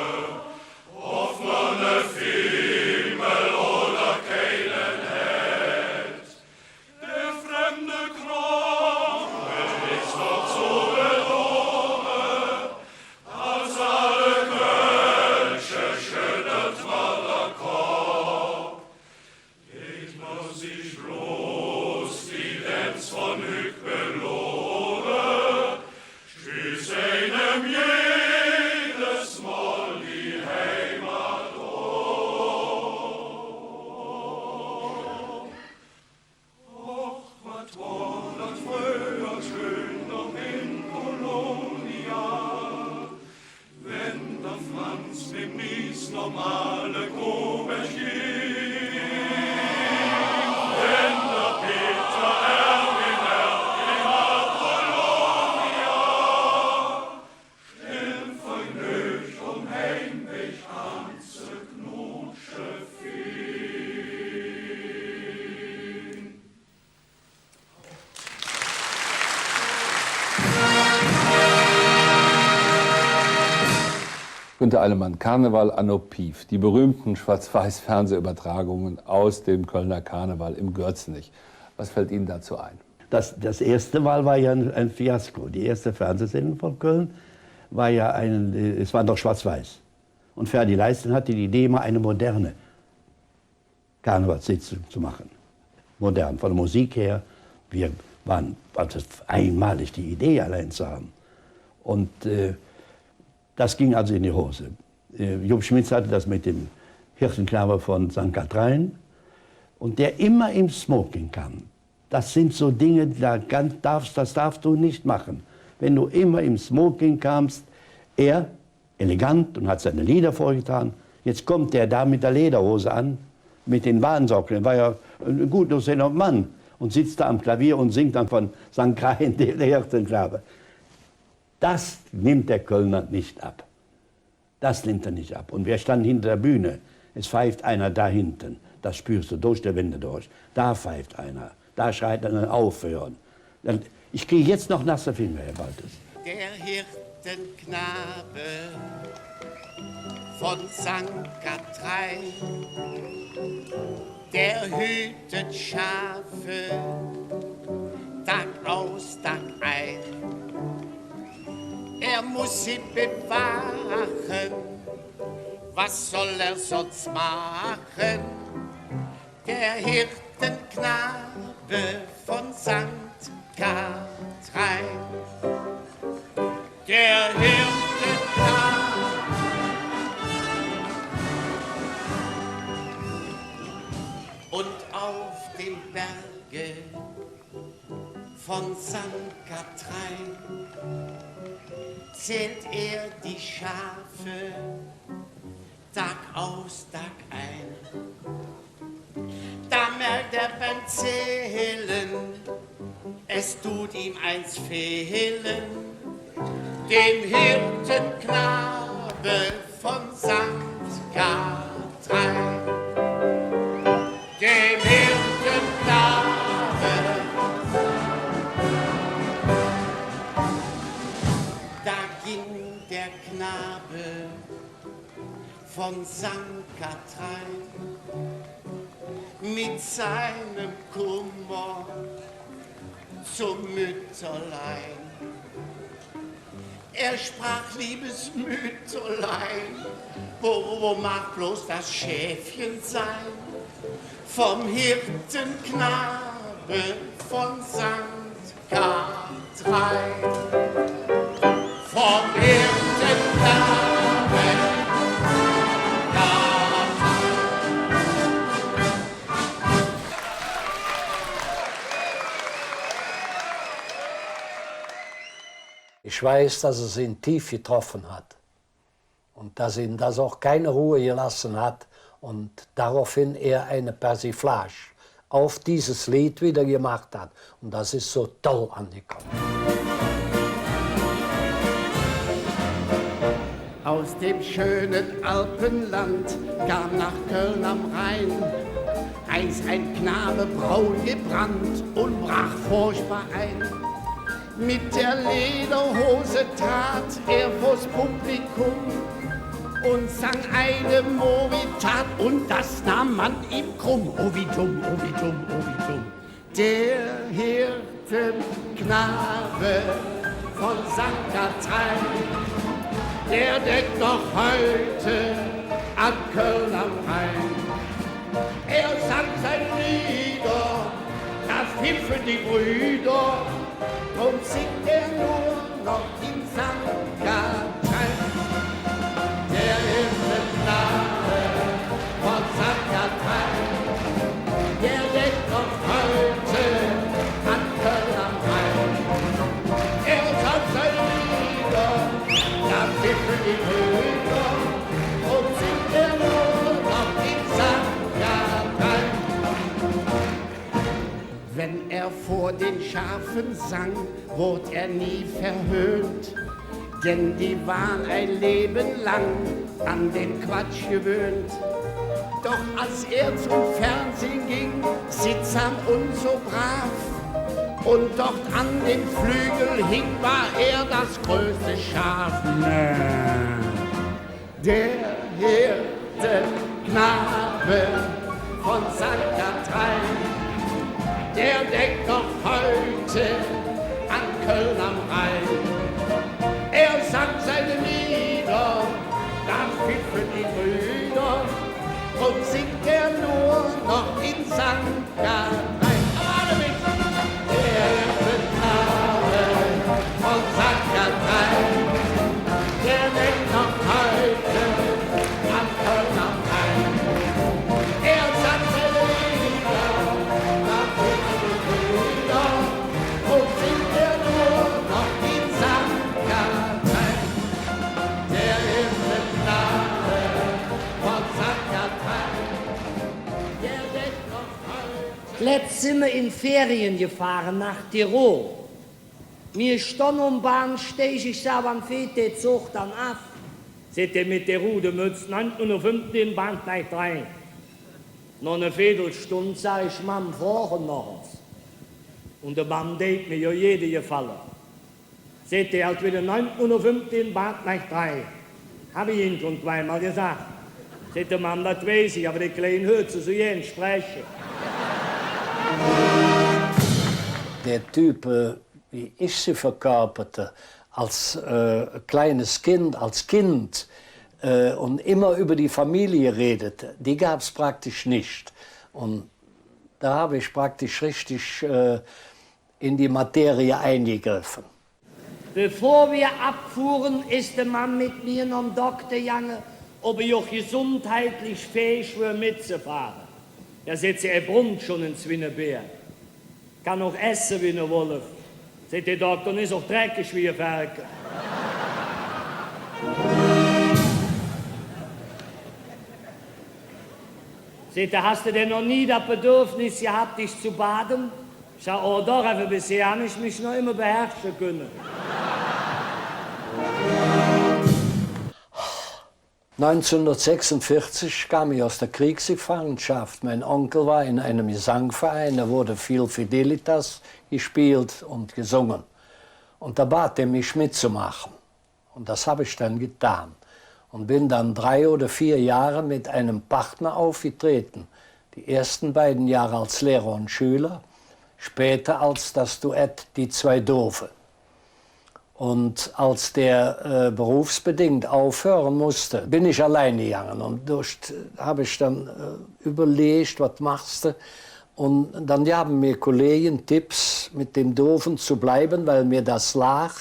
ob man ne Fimmel oder keinen hat. Der fremde Kram wird nichts noch zu belohnen. Als alle Kölsche schüttelt man den Kopf, geht man sich bloß die Lenz von Hüg belohnen, stieß einem jedes Mal die Heimat auf. Och, was war das früher schön noch in Kolonia, wenn der Franz mit Mies normale Komisch ging, wenn der Peter Erwin immer Kolonia, still vergnügt heimweg ganze Knutsche fing. Günter Allemann, Karneval Anno Pief, die berühmten Schwarz-Weiß-Fernsehübertragungen aus dem Kölner Karneval im Gürzenich. Was fällt Ihnen dazu ein? Das erste Mal war ja ein Fiasko. Die erste Fernsehsendung von Köln war ja es war doch schwarz-weiß. Und Ferdi Leisten hatte die Idee, mal eine moderne Karnevalssitzung zu machen. Modern, von der Musik her. Wir waren einmalig, die Idee allein zu haben. Und das ging also in die Hose. Jupp Schmitz hatte das mit dem Hirtenknabe von St. Katharin und der immer im Smoking kam. Das sind so Dinge, das darfst du nicht machen. Wenn du immer im Smoking kamst, er elegant und hat seine Lieder vorgetragen. Jetzt kommt der da mit der Lederhose an, mit den Bahnsocken. Er war ja ein gut aussehender Mann und sitzt da am Klavier und singt dann von St. Katharin, der Hirtenknabe. Das nimmt der Kölner nicht ab. Das nimmt er nicht ab. Und wir standen hinter der Bühne. Es pfeift einer da hinten. Das spürst du durch die Wände durch. Da pfeift einer. Da schreit einer aufhören. Ich kriege jetzt noch nasse Finger, Herr Baltes. Der Hirtenknabe von St. Katharin, der hütet Schafe Tag aus, Tag ein. Er muss sie bewachen, was soll er sonst machen? Der Hirtenknabe von St. Katharin. Der Hirtenknabe. Und auf dem Berge von St. Katharin zählt er die Schafe Tag aus, Tag ein. Da merkt er beim Zählen, es tut ihm eins fehlen, dem Hirtenknabe von St. Katharin. Dem Hirtenknabe. Da ging der Knabe von St. Katharin mit seinem Kummer zum Mütterlein. Er sprach, liebes Mütterlein, wo mag bloß das Schäfchen sein? Vom Hirtenknabe von St. Katharin. Vom Hirtenknabe. Ich weiß, dass es ihn tief getroffen hat und dass ihn das auch keine Ruhe gelassen hat und daraufhin er eine Persiflage auf dieses Lied wieder gemacht hat. Und das ist so toll angekommen. Aus dem schönen Alpenland kam nach Köln am Rhein einst ein Knabe braun gebrannt und brach furchtbar ein. Mit der Lederhose trat er vors Publikum und sang eine Moritat und das nahm man ihm krumm. Oh wie dumm, oh wie dumm, oh wie dumm. Der Hirtenknabe von St. Katharin, der deckt noch heute an Köln am Rhein. Er sang seine Lieder, da pfiffen die Brüder, drum singt er nur noch in St. Katharin. Der Hirtenknabe von St. Katharin, der deckt noch heute an Köln am Rhein. Er sang seine Lieder, da pfiffen die Brüder, drum singt er nur noch in St. Katharin. Wenn er vor den Schafen sang, wurde er nie verhöhnt, denn die waren ein Leben lang an den Quatsch gewöhnt. Doch als er zum Fernsehen ging, sittsam und so brav, und dort an den Flügel hing, war er das größte Schaf. Der Hirtenknabe von St. Katharin, der deckt noch heute an Köln am Rhein. Er sang seine Lieder, da pfiffen die Brüder, drum singt er nur noch Jetzt sind wir in Ferien gefahren nach Tirol. Wir standen am Bahnsteig, ich sah, wann fährt der Zug dann ab? Seht ihr mit der Rudemütze, 9:15 Bahn gleich 3. Noch eine Viertelstunde, sag ich, Mann, vorhin noch was. Und der Mann denkt mir, ja, jede gefallen. Seht ihr, halt wieder 9:15 Bahn gleich 3. Hab ich Ihnen schon zweimal gesagt. Seht der Mann, das weiß ich, aber die Kleinen hört zu so jeden sprechen. Der Typ, wie ich sie verkörperte, als kleines Kind, und immer über die Familie redete, die gab es praktisch nicht. Und da habe ich praktisch richtig in die Materie eingegriffen. Bevor wir abfuhren, ist der Mann mit mir noch am Doktor gegangen, ob er auch gesundheitlich fähig war, mitzufahren. Da sitzt er brummt schon in Zwinnebeer. Kann auch essen wie eine Wolf. Seht der Doktor, ist auch dreckig wie ein Ferkel. Seht ihr, hast du denn noch nie das Bedürfnis gehabt, dich zu baden? Ich sag, oh doch, aber bisher habe ich mich noch immer beherrschen können. 1946 kam ich aus der Kriegsgefangenschaft. Mein Onkel war in einem Gesangverein, da wurde viel Fidelitas gespielt und gesungen. Und da bat er mich mitzumachen. Und das habe ich dann getan. Und bin dann 3 oder 4 Jahre mit einem Partner aufgetreten. Die ersten beiden Jahre als Lehrer und Schüler, später als das Duett Die zwei Doofe. Und als der berufsbedingt aufhören musste, bin ich alleine gegangen. Und habe ich dann überlegt, was machst du? Und dann gaben mir Kollegen Tipps, mit dem Doofen zu bleiben, weil mir das lag.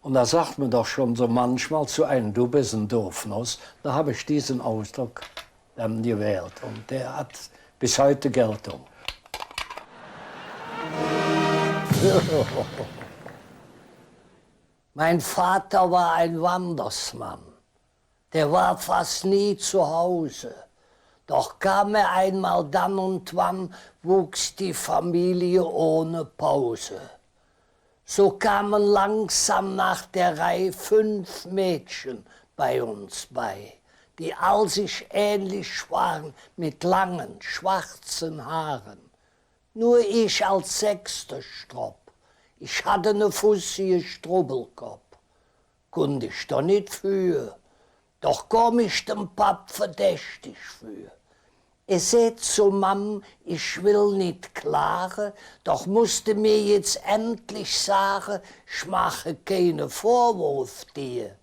Und da sagt man doch schon so manchmal zu einem, du bist ein Doofnuss. Da habe ich diesen Ausdruck dann gewählt. Und der hat bis heute Geltung. Mein Vater war ein Wandersmann. Der war fast nie zu Hause. Doch kam er einmal dann und wann, wuchs die Familie ohne Pause. So kamen langsam nach der Reihe 5 Mädchen bei uns bei, die all sich ähnlich waren mit langen, schwarzen Haaren. Nur ich als 6. Strop. Ich hatte ne fussige Strubbelkopf. Konnt ich doch nicht für. Doch komm ich dem Papp verdächtig für. Seht zu Mam, ich will nicht klage, doch musste mir jetzt endlich sagen, ich mache keine Vorwurf dir.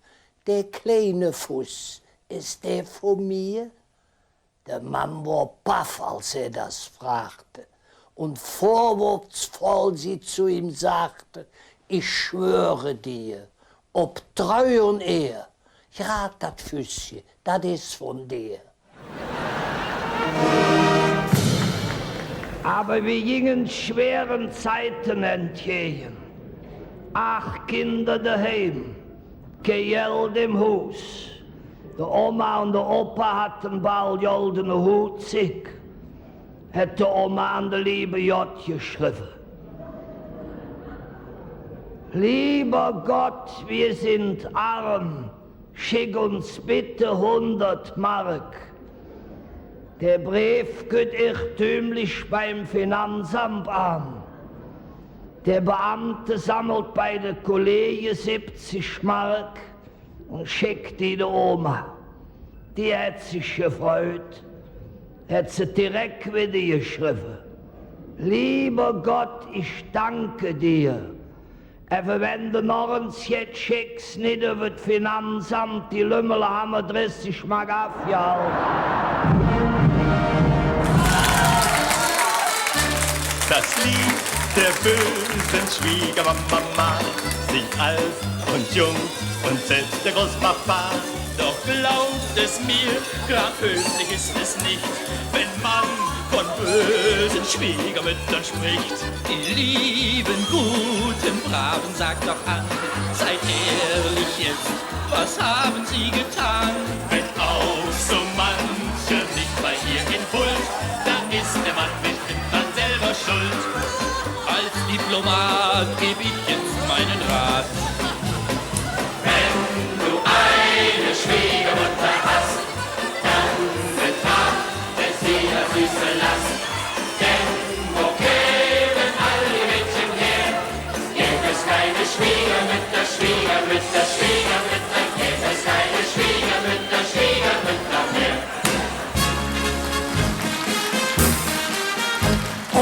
Der kleine Fuß, ist der von mir? Der Mann war baff, als er das fragte. Und vorwurfsvoll sie zu ihm sagte, ich schwöre dir, ob Treu und Ehr, ja, dat Füßchen, dat ist von dir. Aber wir gingen schweren Zeiten entgegen. 8 Kinder daheim, kein Geld im Haus. Die Oma und der Opa hatten bald goldene Hut sich. Hat die Oma an der liebe J geschrieben. Lieber Gott, wir sind arm, schick uns bitte 100 Mark. Der Brief geht irrtümlich beim Finanzamt an. Der Beamte sammelt bei der Kollege 70 Mark und schickt die der Oma. Die hat sich gefreut, hat sie direkt wieder geschrieben. Lieber Gott, ich danke dir. Aber wenn du noch uns jetzt schickst, nicht über das Finanzamt, die Lümmel haben wir 30 Mark abgehalten. Das Lied der bösen Schwiegermama singt alt und jung und selbst der Großpapa. Doch glaubt es mir, grafhöflich ist es nicht, wenn man von bösen Schwiegermüttern spricht. Die lieben, guten, braven, sagt doch an, seid ehrlich jetzt, was haben sie getan? Wenn auch so mancher nicht bei ihr in Huld, da ist der Mann bestimmt dann selber schuld. Schuld. Als Diplomat gebe ich jetzt meinen Rat. Wenn du eine Schwiegermutter hast, dann betrachte sie als süße Last. Denn wo kämen all die Mädchen her? Gäbe es keine Schwiegermütter, Schwiegermütter, Schwiegermütter, gäbe es keine Schwiegermütter, Schwiegermütter mehr.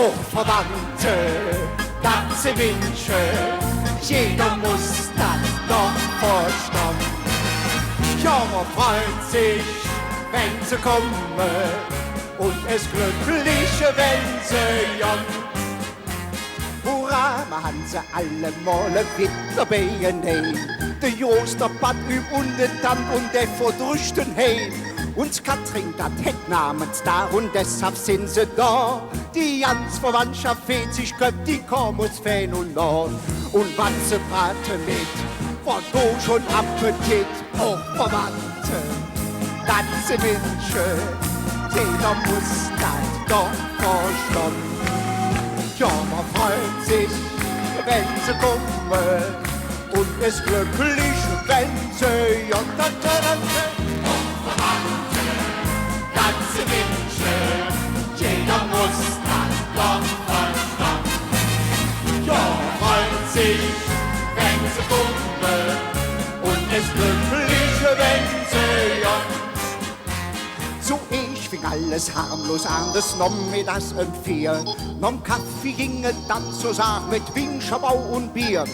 Oh, Verwandte, das sind Wünsche, jeder muss das doch verstehen. Ja, man freut sich, wenn sie kommen, und es glückliche, wenn sie jungen. Hurra, wir haben sie alle mal wieder beieinander. Der Jost, der Bad üb und der Tant und der verdrüchten Heim. Und Katrin, das hat namens da und deshalb sind sie da. Die ganze Verwandtschaft fehlt sich, Gott, die kommen uns Fan und Nord. Und was sie braten mit, war doch schon Appetit. Oh, Verwandte, das sind Wünsche, jeder muss das doch verstehen. Ja, man freut sich, wenn sie kommen, und es glücklich, wenn sie ja, ganze Wünsche, jeder muss das doch verstehen. Ja, man freut sich, wenn sie kommen, und es glücklich, wenn sie ja. So ich fing alles harmlos an, das nahm mir das vier. Nom Kaffee ginge dann zusammen mit Winscherbau und Bier.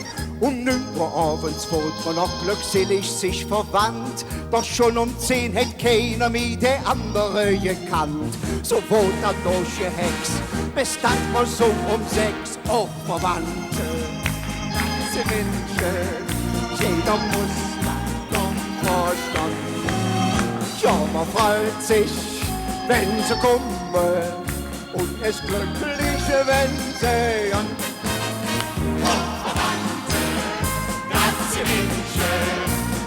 Und 9 Uhr abends wurde man noch glückselig sich verwandt. Doch schon um 10 hätt keiner mehr der andere gekannt. So wurde dann durchgehext, bis dann mal so um 6. Oh, Verwandte, ganze Wünsche, jeder muss das doch verstehen. Ja, man freut sich, wenn sie kommen, und es glückliche, wenn sie an. Oh, Verwandte, ganze Wünsche,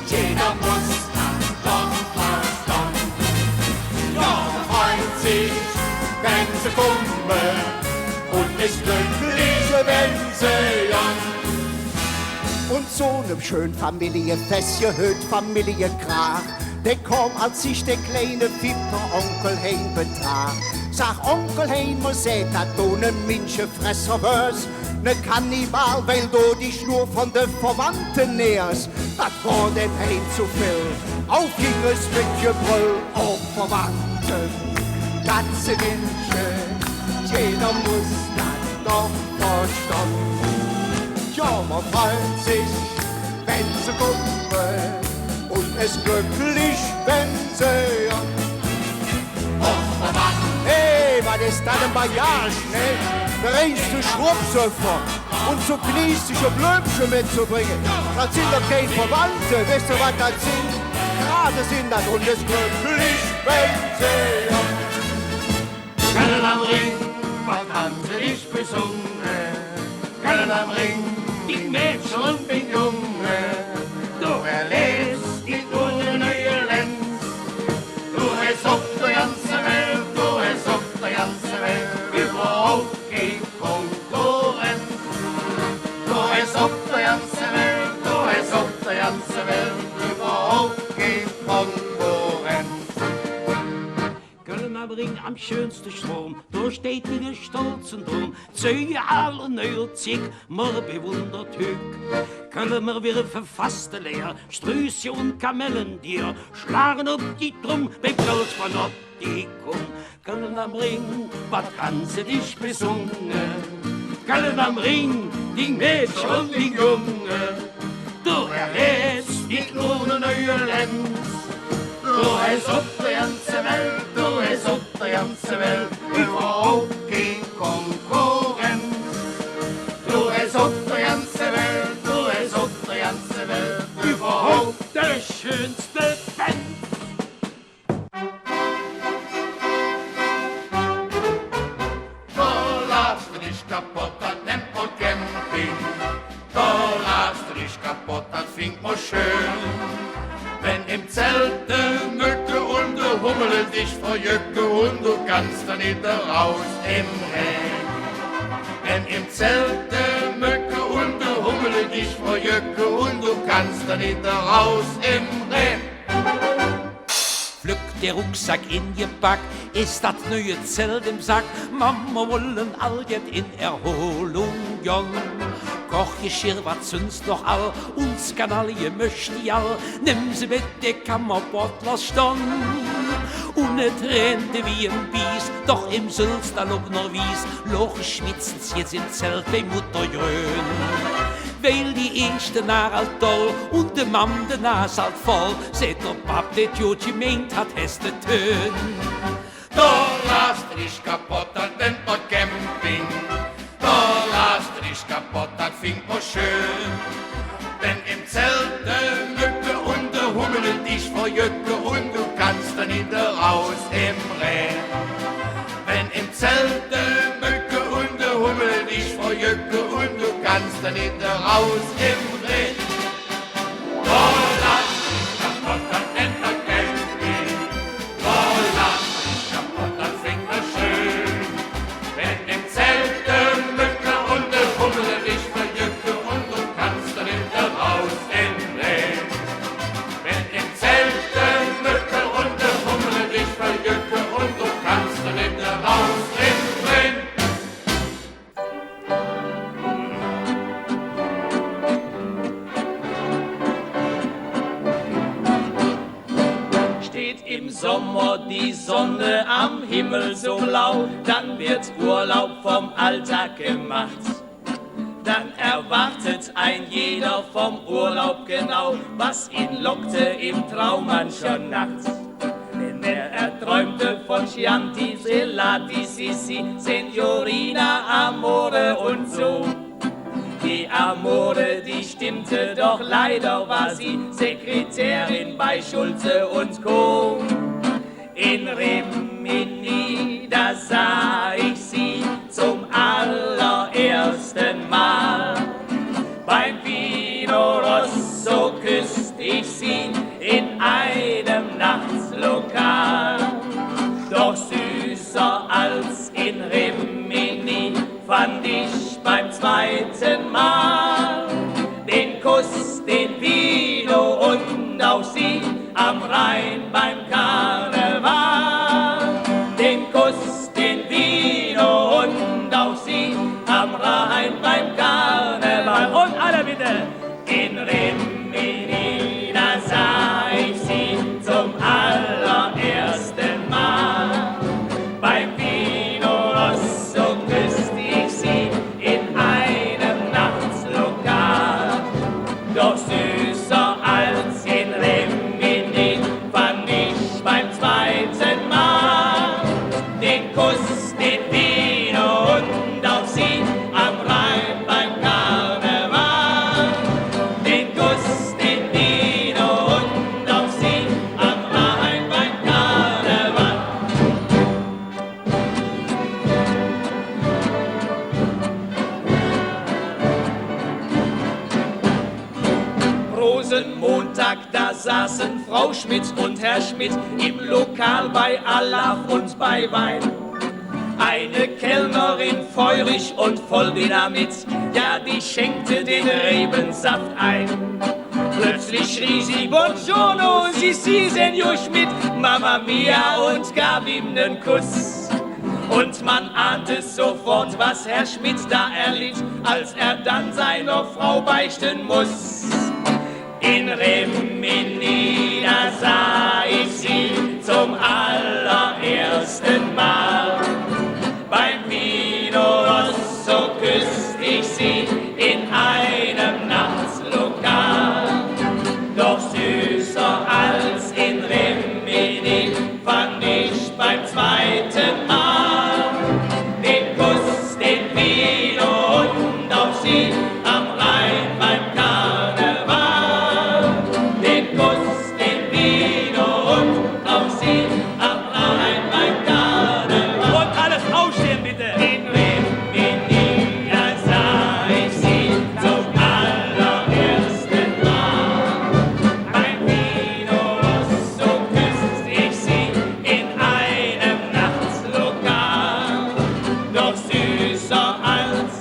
jeder muss das doch verstehen. Ja, man freut sich, wenn sie kommen, und es glückliche, wenn sie an. Und so nem schön Familienfest gehört Familie Krach. Der kam, als sich der kleine Pipper Onkel Hein betraf. Sag Onkel Hein, man seht, dat du ne Menschenfresser wirst, ne Kannibal, weil du dich nur von den Verwandten näherst. Dat war dem Hein zu viel, auf ging es mit Gebrüll. Oh, Verwandte, ganze Wünsche, jeder muss das doch verstehen. Ja, man freut sich, wenn sie kommen, und es glücklich, wenn sie ja. Oh, Verwandte. Hey, was ist das denn Bagage, ne? Der reinste Schrumpfsöffer und so kniesische Blöbchen mitzubringen. Das sind doch keine Verwandte, wisst ihr, was das sind? Gerade sind das, und es glücklich, wenn sie ja. Gallen am Ring, was haben sie dich besungen? Gallen am Ring, die Mädchen und die Junge. Du erlebst die gute neue Lenz. Du hast auf der ganzen Welt, du hast auf der ganzen Welt überhaupt kein Konkurrenz. Du hast auf der ganzen Welt, du hast auf der ganzen Welt überhaupt kein Konkurrenz. Kölner Ring am schönsten Strom, durch stetige stolzen Drum, Zöge alle neuerzig, mer bewundert Hüg. Kölner wir verfasste leer, Strüße und Kamellen dir, schlagen ob die Drum, beim Kölsch von Optikum. Kölner am Ring, was haben sie dich besungen? Kölner am Ring, die Mädchen und die Junge. Du erlebst die kleine neue Lenz. Du hast auf der ganzen Welt, du hast auf der ganzen Welt überhaupt kein Konkurrenz. Du hast auf der ganzen Welt, du hast auf der ganzen Welt überhaupt der schönste Band. Du lachst dich kaputt an Tempo Camping. Du lachst dich kaputt, das klingt mal schön. Wenn im Zelt der Mücke und der Hummel dich verjücke und du kannst dann nicht raus im Regen. Denn im Zelt der Mücke und du hummele dich vor Jöcke und du kannst dann hinter raus im Reh. Pflückt der Rucksack in ihr Back, ist das neue Zelt im Sack. Mama wollen all jet in Erholung, Jon. Kochgeschirr, was sonst noch all, uns Kanaille möcht die all. Nimm sie mit der Kammerbottler Stonn. Und et rennte wie ein Bies, doch im Sülster noch noch wies. Loch schwitzens jetzt im Zelt bei Mutter Grön. Weil die erste Nahr alt doll und de Mam de Nas alt voll. Seht der Pap, det Jotje meint hat heste Tön. Da lasst dich kaputt, das nennt man Camping. Da lasst dich kaputt, das findet man schön. Denn im Zelt der Mücke und der Hummel dich vor Jöcke und du kannst dann hinter raus im Reh. Wenn im Zelt der Mücke und der Hummel dich vor Jöcke und du kannst dann hinter raus im Reh. Da lasst dich kaputt, das nennt man Camping. Da lasst dich kaputt, das findet man schön. Wenn im Zelt der Mücke und der Hummel dich vor Jöcke und du kannst dann hinter raus im Reh. Wenn im Zelt der Mücke und der Hummel dich vor Jöcke und du kannst dann hinter raus im Reh. Steht im Sommer die Sonne am Himmel so blau, dann wird Urlaub vom Alltag gemacht. Dann erwartet ein jeder vom Urlaub genau, was ihn lockte im Traum mancher Nacht. Denn er träumte von Chianti, Selati, Sissi, Signorina, Amore und so. Die Amore, die stimmte, doch leider war sie Sekretärin bei Schulze und Co. In Rimini, da sah ich sie zum allerersten Mal. Beim Vino Rosso küsst ich sie in einem Nachtslokal. Doch süßer als in Rimini fand ich beim zweiten Mal den Kuss, den Vino und auch sie am Rhein beim Karneval. Den Kuss, den Vino und auch sie am Rhein beim Karneval. Und alle bitte! In Rimini, da sah ich sie zum allerersten Mal. Beim Vino Rosso küsst ich sie in einem Nachtslokal. Doch süßer als in Rimini fand ich beim zweiten Mal den Kuss, den Vino und auch sie am Rhein beim Karneval. Den Kuss, den Vino und auch sie am Rhein beim Karneval. Rosenmontag, da saßen Frau Schmidt und Herr Schmidt im Lokal bei Alaf und bei Wein. Eine Kellnerin, feurig und voll Dynamit, ja, die schenkte den Rebensaft ein. Plötzlich schrie sie, Buongiorno, si, Senor Schmidt, Mamma Mia, und gab ihm nen Kuss. Und man ahnte sofort, was Herr Schmidt da erlitt, als er dann seiner Frau beichten muss. In Rimini, da sah ich sie zum allerersten Mal. Beim Vino Rosso küsst ich sie in einem Nachtslokal. Doch süßer als in Rimini fand ich beim zweiten Mal den Kuss, den Vino und auch sie am Rhein beim Karneval. Den Kuss, den Vino und auch sie am Rhein beim Karneval. Und alles aufstehen bitte. In Rimini, da sah ich sie zum allerersten Mal. Beim Vino Rosso küsst ich sie in einem Nachtslokal. Doch süßer als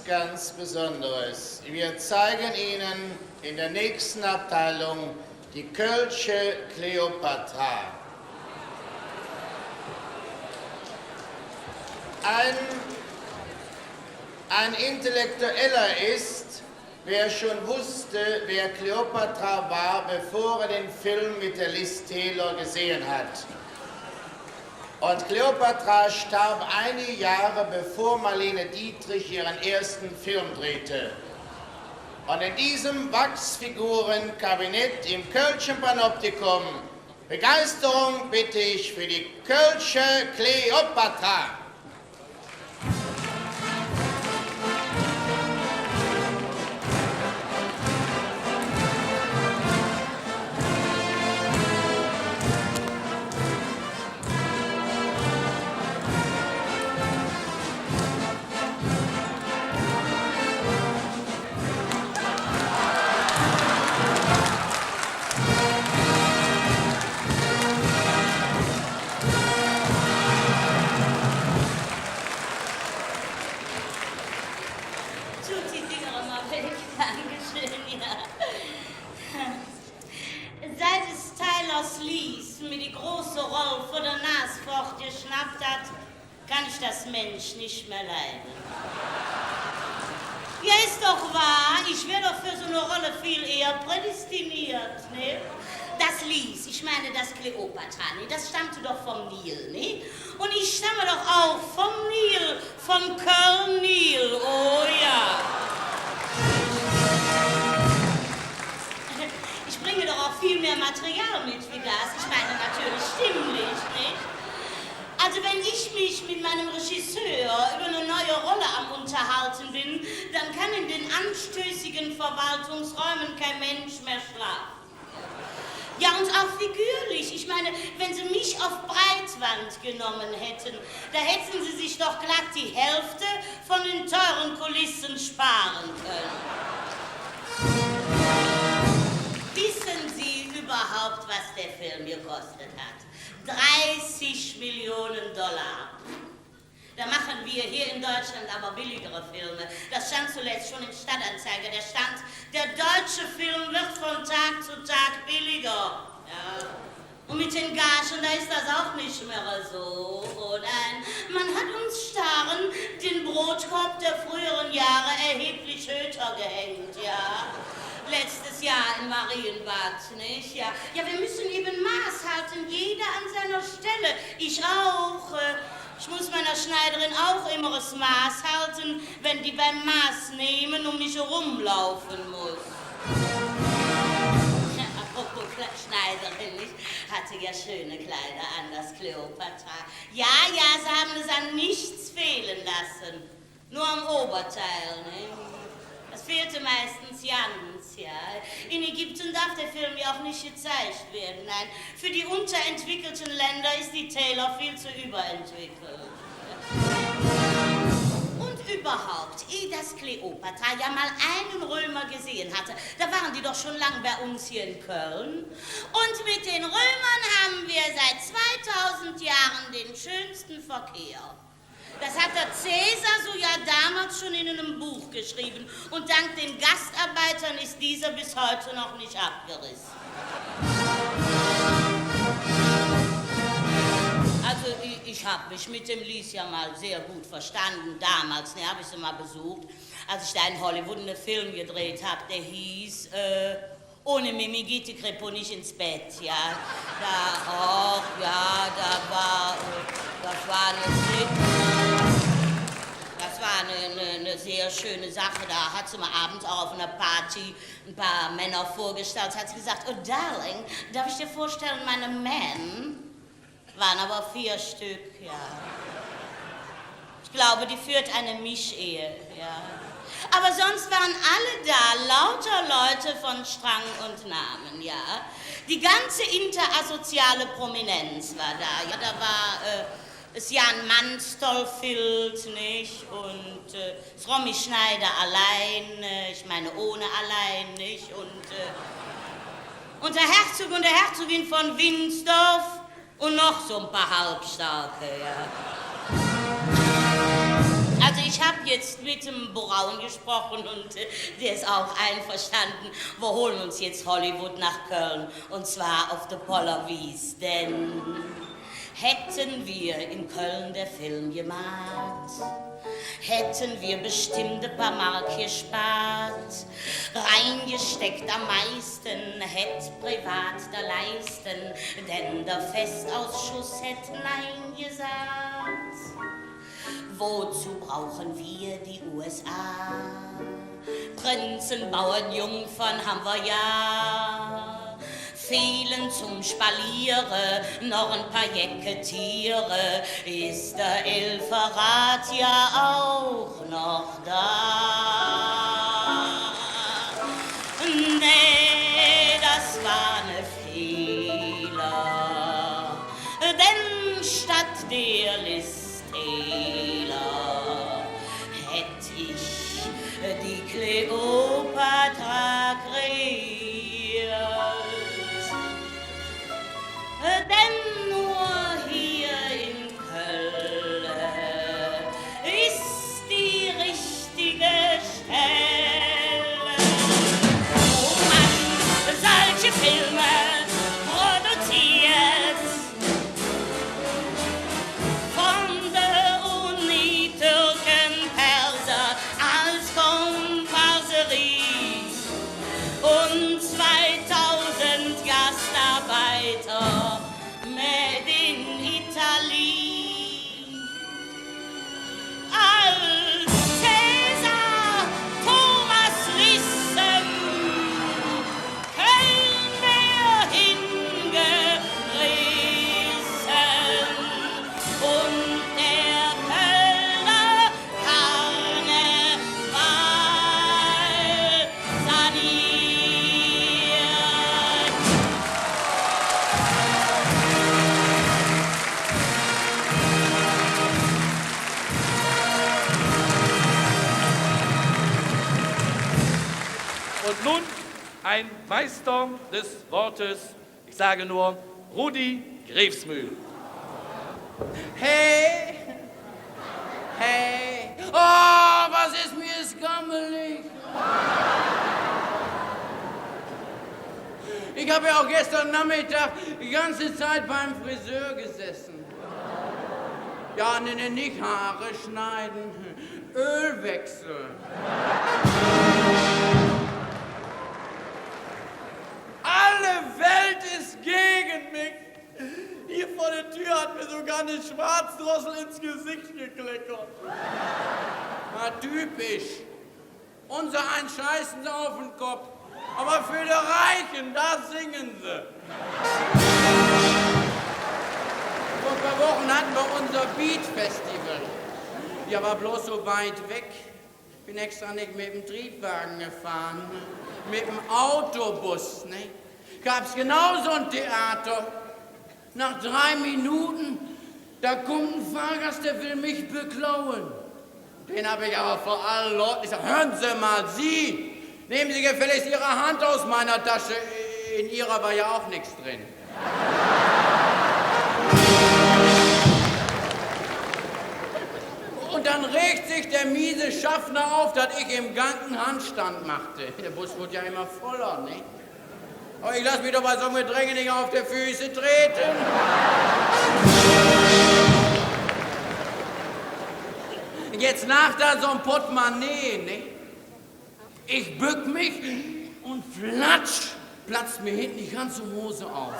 ganz Besonderes. Wir zeigen Ihnen in der nächsten Abteilung die Kölsche Kleopatra. Ein Intellektueller ist, wer schon wusste, wer Kleopatra war, bevor er den Film mit der Liz Taylor gesehen hat. Und Kleopatra starb einige Jahre, bevor Marlene Dietrich ihren ersten Film drehte. Und in diesem Wachsfigurenkabinett im Kölschen Panoptikum Begeisterung bitte ich für die Kölsche Kleopatra. Nicht mehr leiden. Ja, ist doch wahr, ich wäre doch für so eine Rolle viel eher prädestiniert, ne? Das Lies, ich meine das Kleopatra, ne? Das stammte doch vom Nil, ne? Und ich stamme doch auch vom Nil, vom Köln-Nil, oh ja. Ich bringe doch auch viel mehr Material mit wie das, ich meine natürlich stimmlich, ne? Also wenn ich mich mit meinem Regisseur über eine neue Rolle am Unterhalten bin, dann kann in den anstößigen Verwaltungsräumen kein Mensch mehr schlafen. Ja, und auch figürlich. Ich meine, wenn Sie mich auf Breitwand genommen hätten, da hätten Sie sich doch glatt die Hälfte von den teuren Kulissen sparen können. Wissen Sie überhaupt, was der Film gekostet hat? 30 Millionen Dollar. Da machen wir hier in Deutschland aber billigere Filme. Das stand zuletzt schon in Stadtanzeiger. Der stand, der deutsche Film wird von Tag zu Tag billiger. Ja. Und mit den Gagen, da ist das auch nicht mehr so. Nein, man hat uns Starren den Brotkorb der früheren Jahre erheblich höher gehängt, ja. Letztes Jahr in Marienbad, nicht? Ja, wir müssen eben Maß halten, jeder an seiner Stelle. Ich auch. Ich muss meiner Schneiderin auch immer das Maß halten, wenn die beim Maß nehmen um mich herumlaufen muss. Apropos Schneiderin, ich hatte ja schöne Kleider an, das Kleopatra. Ja, sie haben es an nichts fehlen lassen. Nur am Oberteil, ne? Das fehlte meistens ganz, ja. In Ägypten darf der Film ja auch nicht gezeigt werden, nein. Für die unterentwickelten Länder ist die Taylor viel zu überentwickelt. Und überhaupt, ehe das Kleopatra ja mal einen Römer gesehen hatte, da waren die doch schon lang bei uns hier in Köln. Und mit den Römern haben wir seit 2000 Jahren den schönsten Verkehr. Das hat der Cäsar so ja damals schon in einem Buch geschrieben. Und dank den Gastarbeitern ist dieser bis heute noch nicht abgerissen. Also ich habe mich mit dem Lies ja mal sehr gut verstanden. Damals, ne, habe ich sie mal besucht, als ich da in Hollywood einen Film gedreht habe, der hieß Ohne Mimi geht die Kripo nicht ins Bett, ja. Das war eine sehr schöne Sache. Da hat sie mal abends auch auf einer Party ein paar Männer vorgestellt. Hat sie gesagt, oh Darling, darf ich dir vorstellen, meine Men waren aber 4 Stück, ja. Ich glaube, die führt eine Mischehe, ja. Aber sonst waren alle da, lauter Leute von Strang und Namen, ja. Die ganze interasoziale Prominenz war da. Ja, da war das Jan Manstolfild, nicht? Und das Romy Schneider allein, ich meine ohne allein, nicht? Und der Herzog und der Herzogin von Winsdorf und noch so ein paar Halbstarke, ja. Also ich habe jetzt mit dem Braun gesprochen und der ist auch einverstanden. Wir holen uns jetzt Hollywood nach Köln und zwar auf der Pollerwies, denn hätten wir in Köln der Film gemacht, hätten wir bestimmt ein paar Mark gespart, reingesteckt am meisten, hätt privat da leisten, denn der Festausschuss hätt Nein gesagt. Wozu brauchen wir die USA? Prinzen, Bauern, Jungfern haben wir ja. Fehlen zum Spaliere noch ein paar Jäcketiere, ist der Elferrat ja auch noch da. Nee, das war ne Fehler, denn statt der Listhehler hätt ich die Kleopatra kreiert. Denn nur hier in Köln ist die richtige Stelle, wo man solche Filme produziert. Von der Uni Türken, Perser als Komparserie und 2000 Gastarbeiter made in Italy. Als Cäsar Thomas Lissen Köln wir hingerissen und der Kölner Karneval saniert. Und nun ein Meister des Wortes, ich sage nur Rudi Grefsmühl. Hey, hey, oh, was ist mir skammelig. Ich habe ja auch gestern Nachmittag die ganze Zeit beim Friseur gesessen. Ja, nee, nicht Haare schneiden, Ölwechsel. Alle Welt ist gegen mich. Hier vor der Tür hat mir sogar eine Schwarzdrossel ins Gesicht gekleckert. Na, typisch. Unser einen scheißen sie auf den Kopf. Aber für die Reichen, da singen sie. Vor ein paar Wochen hatten wir unser Beat-Festival. Ja, war bloß so weit weg. Bin extra nicht mit dem Triebwagen gefahren. Mit dem Autobus, ne? Gab's genauso ein Theater. Nach 3 Minuten, da kommt ein Fahrgast, der will mich beklauen. Den habe ich aber vor allen Leuten gesagt, hören Sie mal, Sie, nehmen Sie gefälligst Ihre Hand aus meiner Tasche. In Ihrer war ja auch nichts drin. Und dann regt sich der miese Schaffner auf, dass ich im Gang einen Handstand machte. Der Bus wird ja immer voller, ne? Aber ich lass mich doch bei so einem Gedränge nicht auf die Füße treten. Jetzt lag da so ein Portemonnaie, ne? Ich bück mich und flatsch, platzt mir hinten die ganze Hose auf.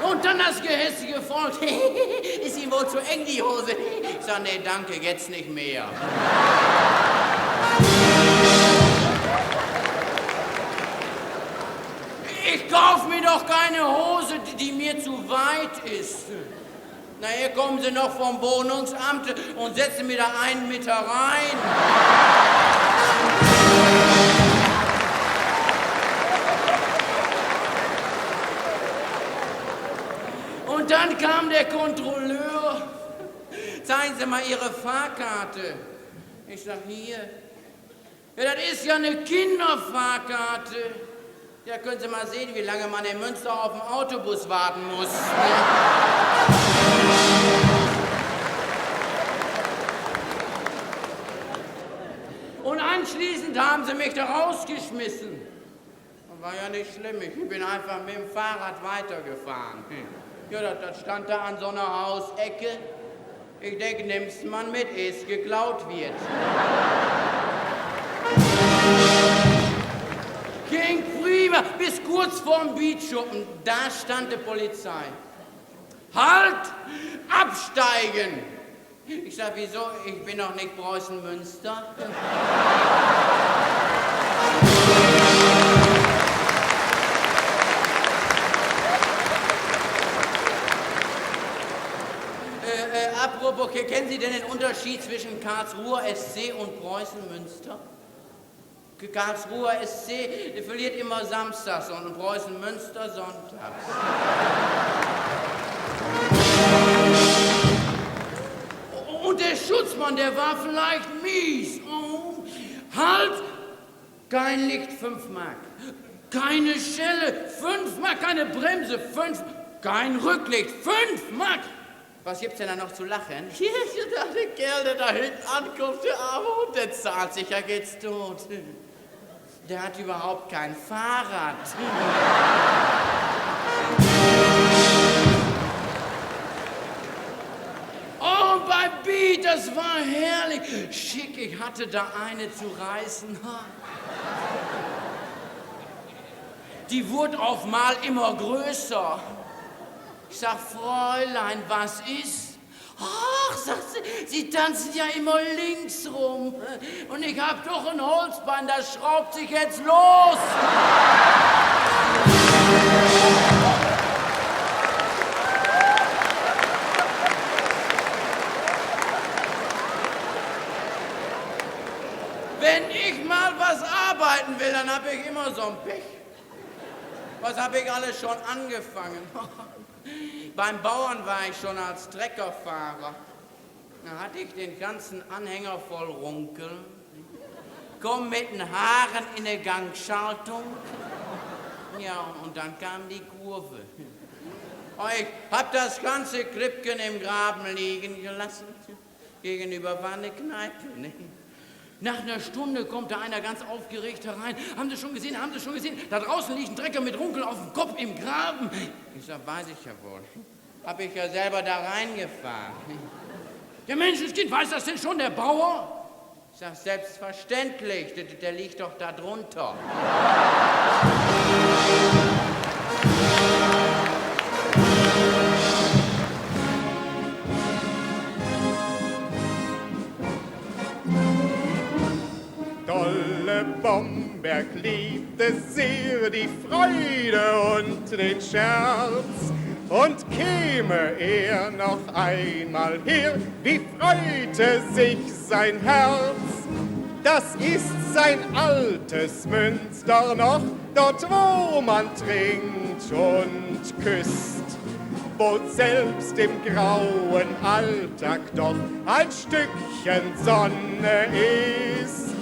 Und dann das gehässige Volk. Ist Ihnen wohl zu eng, die Hose? Ich sag, nee, danke, jetzt nicht mehr. Ich kauf mir doch keine Hose, die mir zu weit ist. Na, hier kommen Sie noch vom Wohnungsamt und setzen mir da einen mit herein. Und dann kam der Kontrolleur. Zeigen Sie mal Ihre Fahrkarte. Ich sag, hier. Ja, das ist ja eine Kinderfahrkarte. Ja, können Sie mal sehen, wie lange man in Münster auf den Autobus warten muss. Und anschließend haben sie mich da rausgeschmissen. War ja nicht schlimm, ich bin einfach mit dem Fahrrad weitergefahren. Ja, das stand da an so einer Hausecke. Ich denke, nimm's man mit, ehe es geklaut wird. Ging prima, bis kurz vorm Beatschuppen, da stand die Polizei. Halt! Absteigen! Ich sag, wieso? Ich bin doch nicht Preußen-Münster. Apropos, kennen Sie denn den Unterschied zwischen Karlsruher SC und Preußen-Münster? Karlsruher SC, der verliert immer samstags und Preußen-Münster sonntags. Und der Schutzmann, der war vielleicht mies. Oh. Halt! Kein Licht, 5 Mark. Keine Schelle, 5 Mark. Keine Bremse, 5. Kein Rücklicht, 5 Mark. Was gibt's denn da noch zu lachen? Hier, der Kerl, der da hinten ankommt, der Arme, und der zahlt sicher, geht's tot. Der hat überhaupt kein Fahrrad. Oh, bei Beat, das war herrlich. Schick, ich hatte da eine zu reißen. Die wurde auf mal immer größer. Ich sag, Fräulein, was ist? Ach, sagt sie, Sie tanzen ja immer links rum. Und ich hab doch ein Holzbein, das schraubt sich jetzt los. Wenn ich mal was arbeiten will, dann hab ich immer so ein Pech. Was hab ich alles schon angefangen? Beim Bauern war ich schon als Treckerfahrer. Da hatte ich den ganzen Anhänger voll Runkeln. Komm mit den Haaren in eine Gangschaltung. Ja, und dann kam die Kurve. Ich hab das ganze Klippken im Graben liegen gelassen. Gegenüber war eine Kneipe. Nach einer Stunde kommt da einer ganz aufgeregt herein. Haben Sie schon gesehen, haben Sie schon gesehen? Da draußen liegt ein Trecker mit Runkel auf dem Kopf im Graben. Ich sag, weiß ich ja wohl. Hab ich ja selber da reingefahren. Der Menschenskind, weiß das denn schon, der Bauer? Ich sag, selbstverständlich, der liegt doch da drunter. Dolle Bomberg liebte sehr die Freude und den Scherz. Und käme er noch einmal her, wie freute sich sein Herz. Das ist sein altes Münster noch, dort wo man trinkt und küsst. Wo selbst im grauen Alltag doch ein Stückchen Sonne ist.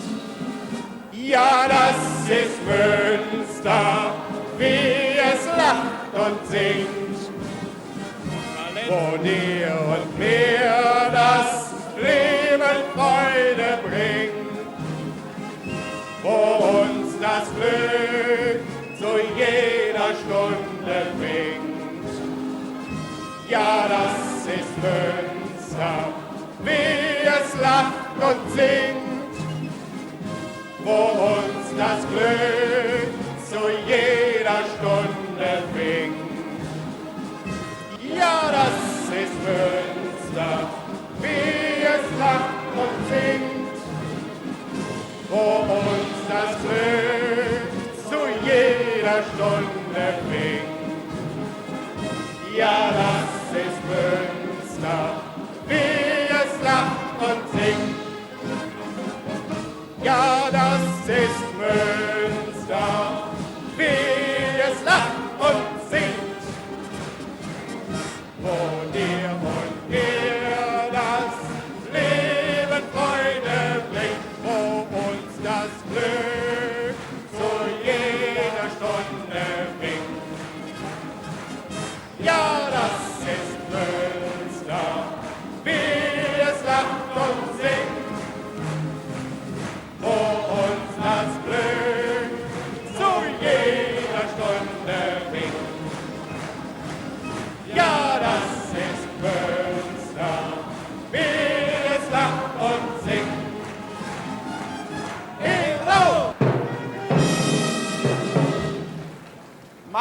Ja, das ist Münster, wie es lacht und singt, wo dir und mir das Leben Freude bringt, wo uns das Glück zu jeder Stunde winkt. Ja, das ist Münster, wie es lacht und singt, wo uns das Glück zu jeder Stunde winkt. Ja, das ist Münster, wie es lacht und singt, wo uns das Glück zu jeder Stunde winkt. Ja, das ist Münster, wie es lacht und singt. Ja, das ist Münster, wie es lacht und singt. Wo dir und mir das Leben Freude bringt, wo uns das Glück zu jeder Stunde winkt. Ja, das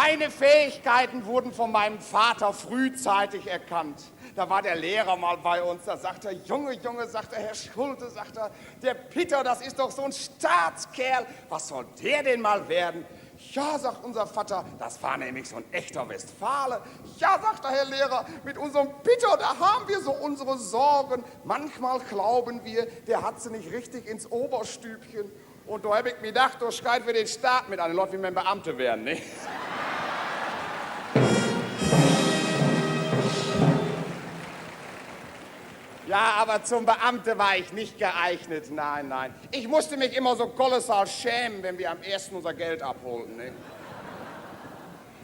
Meine Fähigkeiten wurden von meinem Vater frühzeitig erkannt. Da war der Lehrer mal bei uns, da sagt er, Junge, sagt er, Herr Schulte, sagt er, der Peter, das ist doch so ein Staatskerl, was soll der denn mal werden? Ja, sagt unser Vater, das war nämlich so ein echter Westfale. Ja, sagt der Herr Lehrer, mit unserem Peter, da haben wir so unsere Sorgen. Manchmal glauben wir, der hat sie nicht richtig ins Oberstübchen. Und da habe ich mir gedacht, da schreit für den Staat mit an, Leute, wie wir Beamte werden, nicht? Ja, aber zum Beamte war ich nicht geeignet, nein. Ich musste mich immer so kolossal schämen, wenn wir am ersten unser Geld abholten. Ne?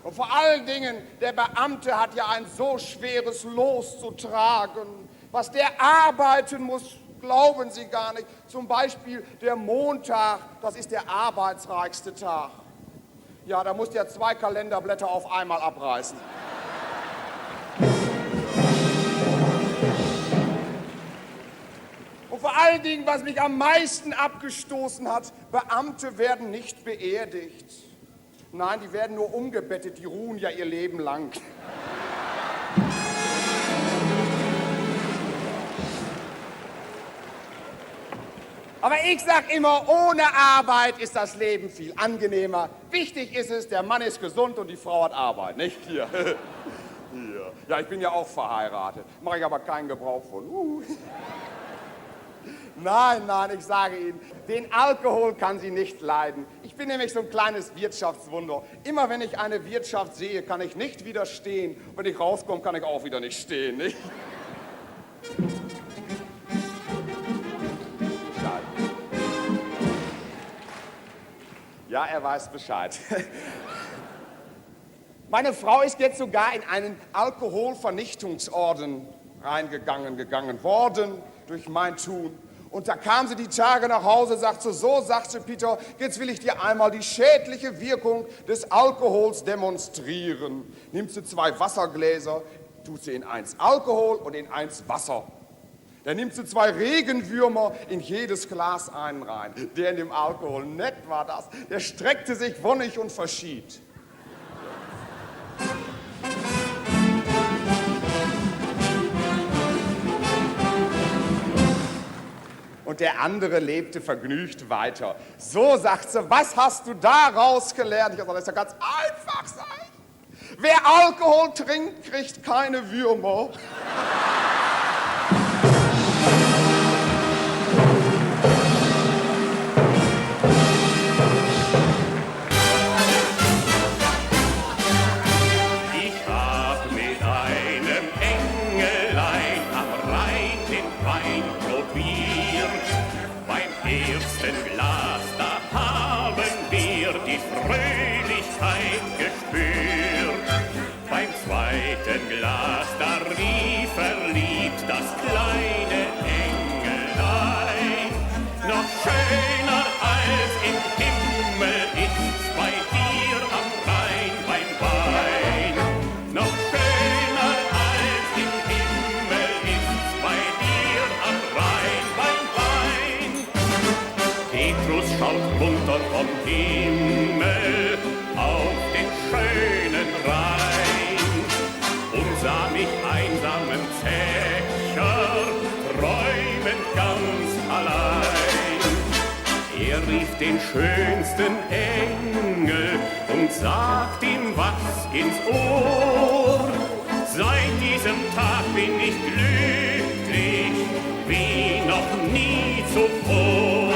Und vor allen Dingen, der Beamte hat ja ein so schweres Los zu tragen. Was der arbeiten muss, glauben Sie gar nicht. Zum Beispiel der Montag, das ist der arbeitsreichste Tag. Ja, da muss der 2 Kalenderblätter auf einmal abreißen. Und vor allen Dingen, was mich am meisten abgestoßen hat, Beamte werden nicht beerdigt. Nein, die werden nur umgebettet, die ruhen ja ihr Leben lang. Aber ich sag immer, ohne Arbeit ist das Leben viel angenehmer. Wichtig ist es, der Mann ist gesund und die Frau hat Arbeit, nicht? Hier. Hier. Ja, ich bin ja auch verheiratet, mache ich aber keinen Gebrauch von. Nein, ich sage Ihnen, den Alkohol kann sie nicht leiden. Ich bin nämlich so ein kleines Wirtschaftswunder. Immer wenn ich eine Wirtschaft sehe, kann ich nicht widerstehen. Wenn ich rauskomme, kann ich auch wieder nicht stehen, nicht? Ja, er weiß Bescheid. Meine Frau ist jetzt sogar in einen Alkoholvernichtungsorden gegangen worden durch mein Tun. Und da kam sie die Tage nach Hause, sagte sagte Peter, jetzt will ich dir einmal die schädliche Wirkung des Alkohols demonstrieren. Nimmt sie 2 Wassergläser, tut sie in eins Alkohol und in eins Wasser. Dann nimmt sie 2 Regenwürmer, in jedes Glas einen rein. Der in dem Alkohol, nett war das, der streckte sich wonnig und verschied. Und der andere lebte vergnügt weiter. So, sagt sie, was hast du daraus gelernt? Ich sage, das ist ja ganz einfach, sag ich. Wer Alkohol trinkt, kriegt keine Würmer. Glas, da rief verliebt das kleine Engelein. Noch schöner als im Himmel ist's bei dir am Rhein beim Wein. Noch schöner als im Himmel ist's bei dir am Rhein beim Wein. Petrus schaut runter vom Himmel auf den schönen Rhein. Sah mich einsamen Zecher träumend ganz allein. Er rief den schönsten Engel und sagt ihm was ins Ohr. Seit diesem Tag bin ich glücklich wie noch nie zuvor.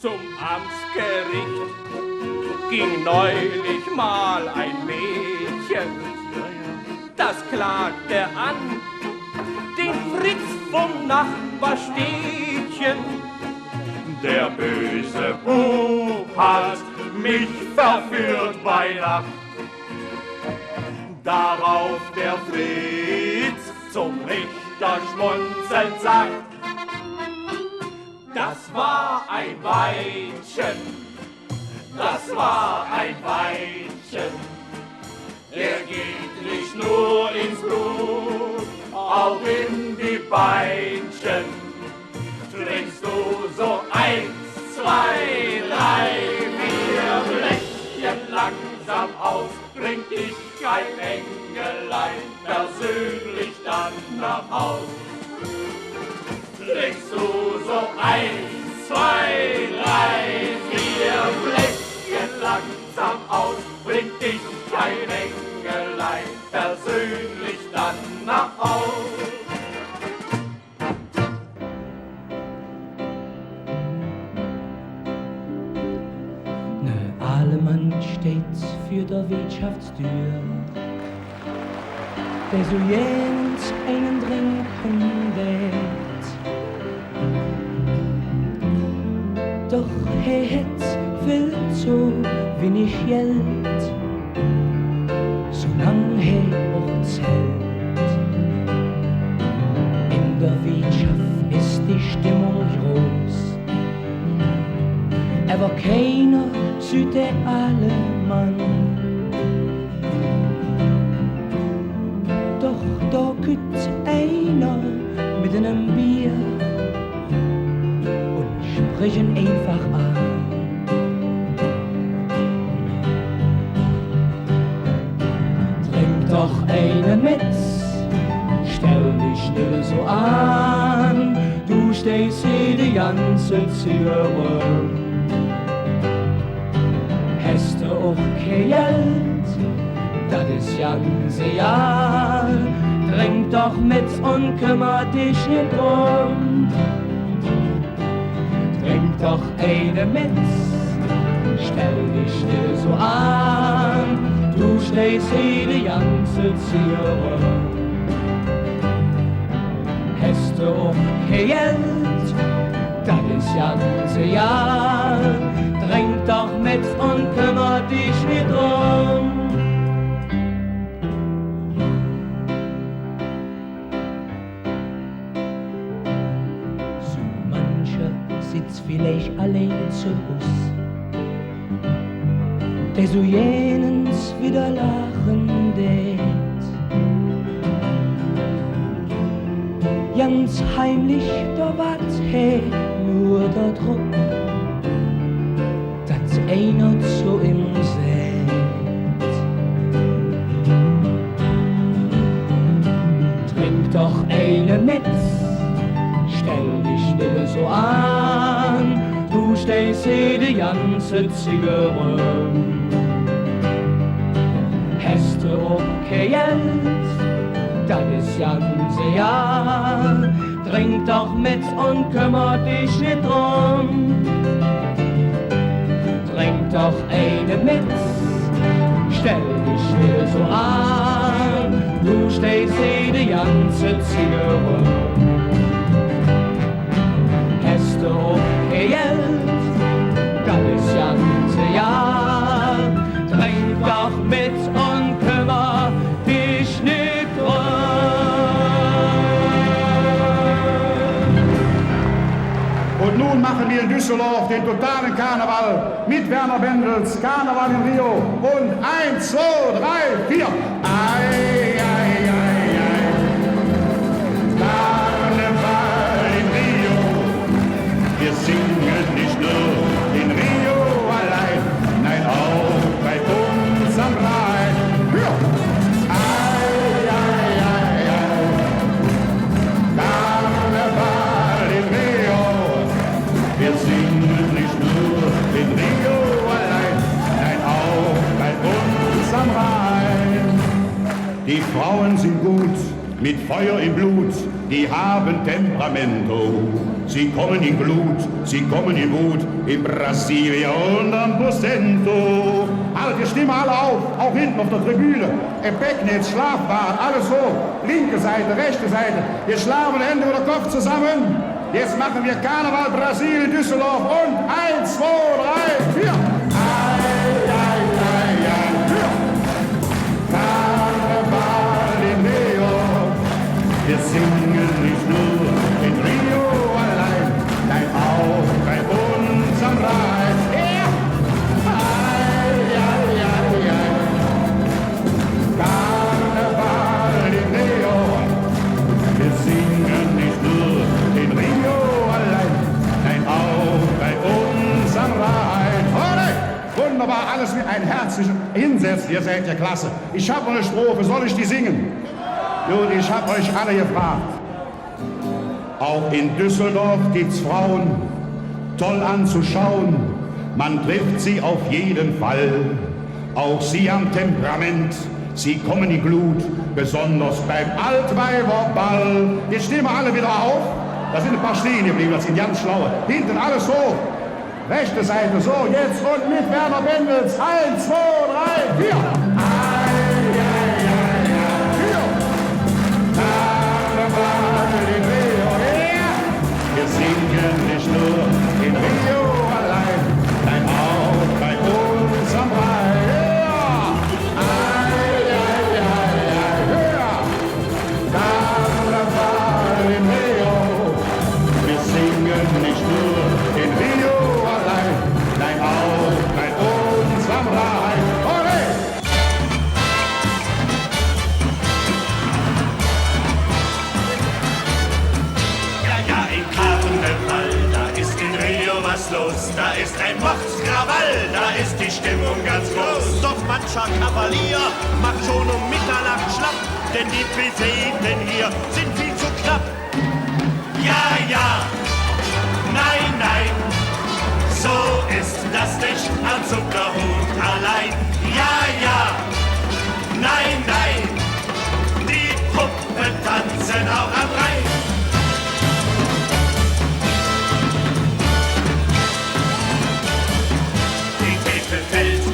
Zum Amtsgericht ging neulich mal ein Mädchen, das klagte an den Fritz vom Nachbarstädtchen. Der böse Bub hat mich verführt bei Nacht. Darauf der Fritz zum Richter schmunzelnd sagt: Das war ein Weibchen, das war ein Weibchen. Der geht nicht nur ins Blut, auch in die Beinchen. Trinkst du so 1, 2, 3, 4 Blättchen langsam aus, bring ich kein Engelein persönlich dann nach Haus. Trinkst du so 1, 2, 3, 4 Blättchen langsam aus, bring ich kein Engelein persönlich dann nach Haus. Mann steht für der Wirtschaftstür, der so jens einen trinken wird. Doch het viel zu wenig Geld, solang auch zählt. In der Wirtschaft ist die Stimmung groß, aber keiner sieht der alle Mann. Doch da kütt einer mit einem Bier und sprechen einfach an. Trink doch einen mit, stell dich still so an, du stehst hier die ganze Zürre. Hast du auch kein Geld, das ist ganz egal. Trink doch mit und kümmer dich nicht drum. Trink doch eine mit, stell dich still so an, du stehst hier die ganze Zürre. Hast du auch kein Geld, das ist ganz egal. Trink doch mit und kümmer dich nicht drum. So mancher sitzt vielleicht allein zu Hus, der so jenens wieder lachen det. Ganz heimlich, da wart he nur der Druck, einer zu ihm seht. Trink doch eine mit, stell dich still so an, du stehst hier die ganze Zigarre. Hast du auch kein Geld, das ist ganz ja. Trink doch mit und kümmer dich nicht drum. Trink doch eine mit, stell dich still so an, du stehst hier die ganze Zigarre. Hast du auch kein Geld, das ist ganze Jahr. Trink doch mit und kümmer dich nicht drum. Und nun machen wir in Düsseldorf den totalen Karneval mit Werner Bendels Karneval in Rio. Und 1, 2, 3, 4. Ei, ei, ei, ei. Karneval in Rio. Wir singen nicht nur in Rio allein, nein auch bei uns am Rhein. Ja. Ei, ei, ei, ei. Karneval in Rio. Wir singen nicht nur in Rio allein, nein auch bei uns am Rhein. Die Frauen sind gut mit Feuer im Blut, die haben Temperamento. Sie kommen in Glut, sie kommen in Wut, in Brasilia und am Posento. Halt die Stimme alle auf, auch hinten auf der Tribüne. Im Becken, jetzt Schlafbad, alles hoch. Linke Seite, rechte Seite. Jetzt schlagen Hände oder Kopf zusammen. Jetzt machen wir Karneval Brasilien, Düsseldorf und 1, 2, 3, 4. Wir singen nicht nur in Rio allein, nein auch bei uns am Rhein. Ja! Ai, ai, ai, ai. Karneval in Rio. Wir singen nicht nur in Rio allein, nein auch bei uns am Rhein. Ole! Wunderbar, alles mit einem herzlichen Hinsetzen, ihr seid ja klasse. Ich habe noch eine Strophe, soll ich die singen? Nun, ich hab euch alle gefragt. Auch in Düsseldorf gibt's Frauen, toll anzuschauen. Man trifft sie auf jeden Fall. Auch sie haben Temperament, sie kommen in Glut, besonders beim Altweiberball. Jetzt stehen wir alle wieder auf. Da sind ein paar stehen geblieben, das sind ganz schlaue. Hinten alles hoch. Rechte Seite, so, jetzt und mit Werner Bendels. 1, 2, 3, 4. Wir singen nicht nur in Rio allein, nein auch bei uns am Rhein. Ai, ai, ai, ai, hör! Karneval in Rio. Wir singen nicht nur in Rio allein, nein auch bei uns am Rhein. Ole! Was los, da ist ein Mordskrawall, da ist die Stimmung ganz groß. Doch mancher Kavalier macht schon um Mitternacht schlapp, denn die Befehden hier sind viel zu knapp. Ja, ja, nein, nein, so ist das nicht am Zuckerhut allein. Ja, ja, nein, nein, die Puppen tanzen auch am Rhein.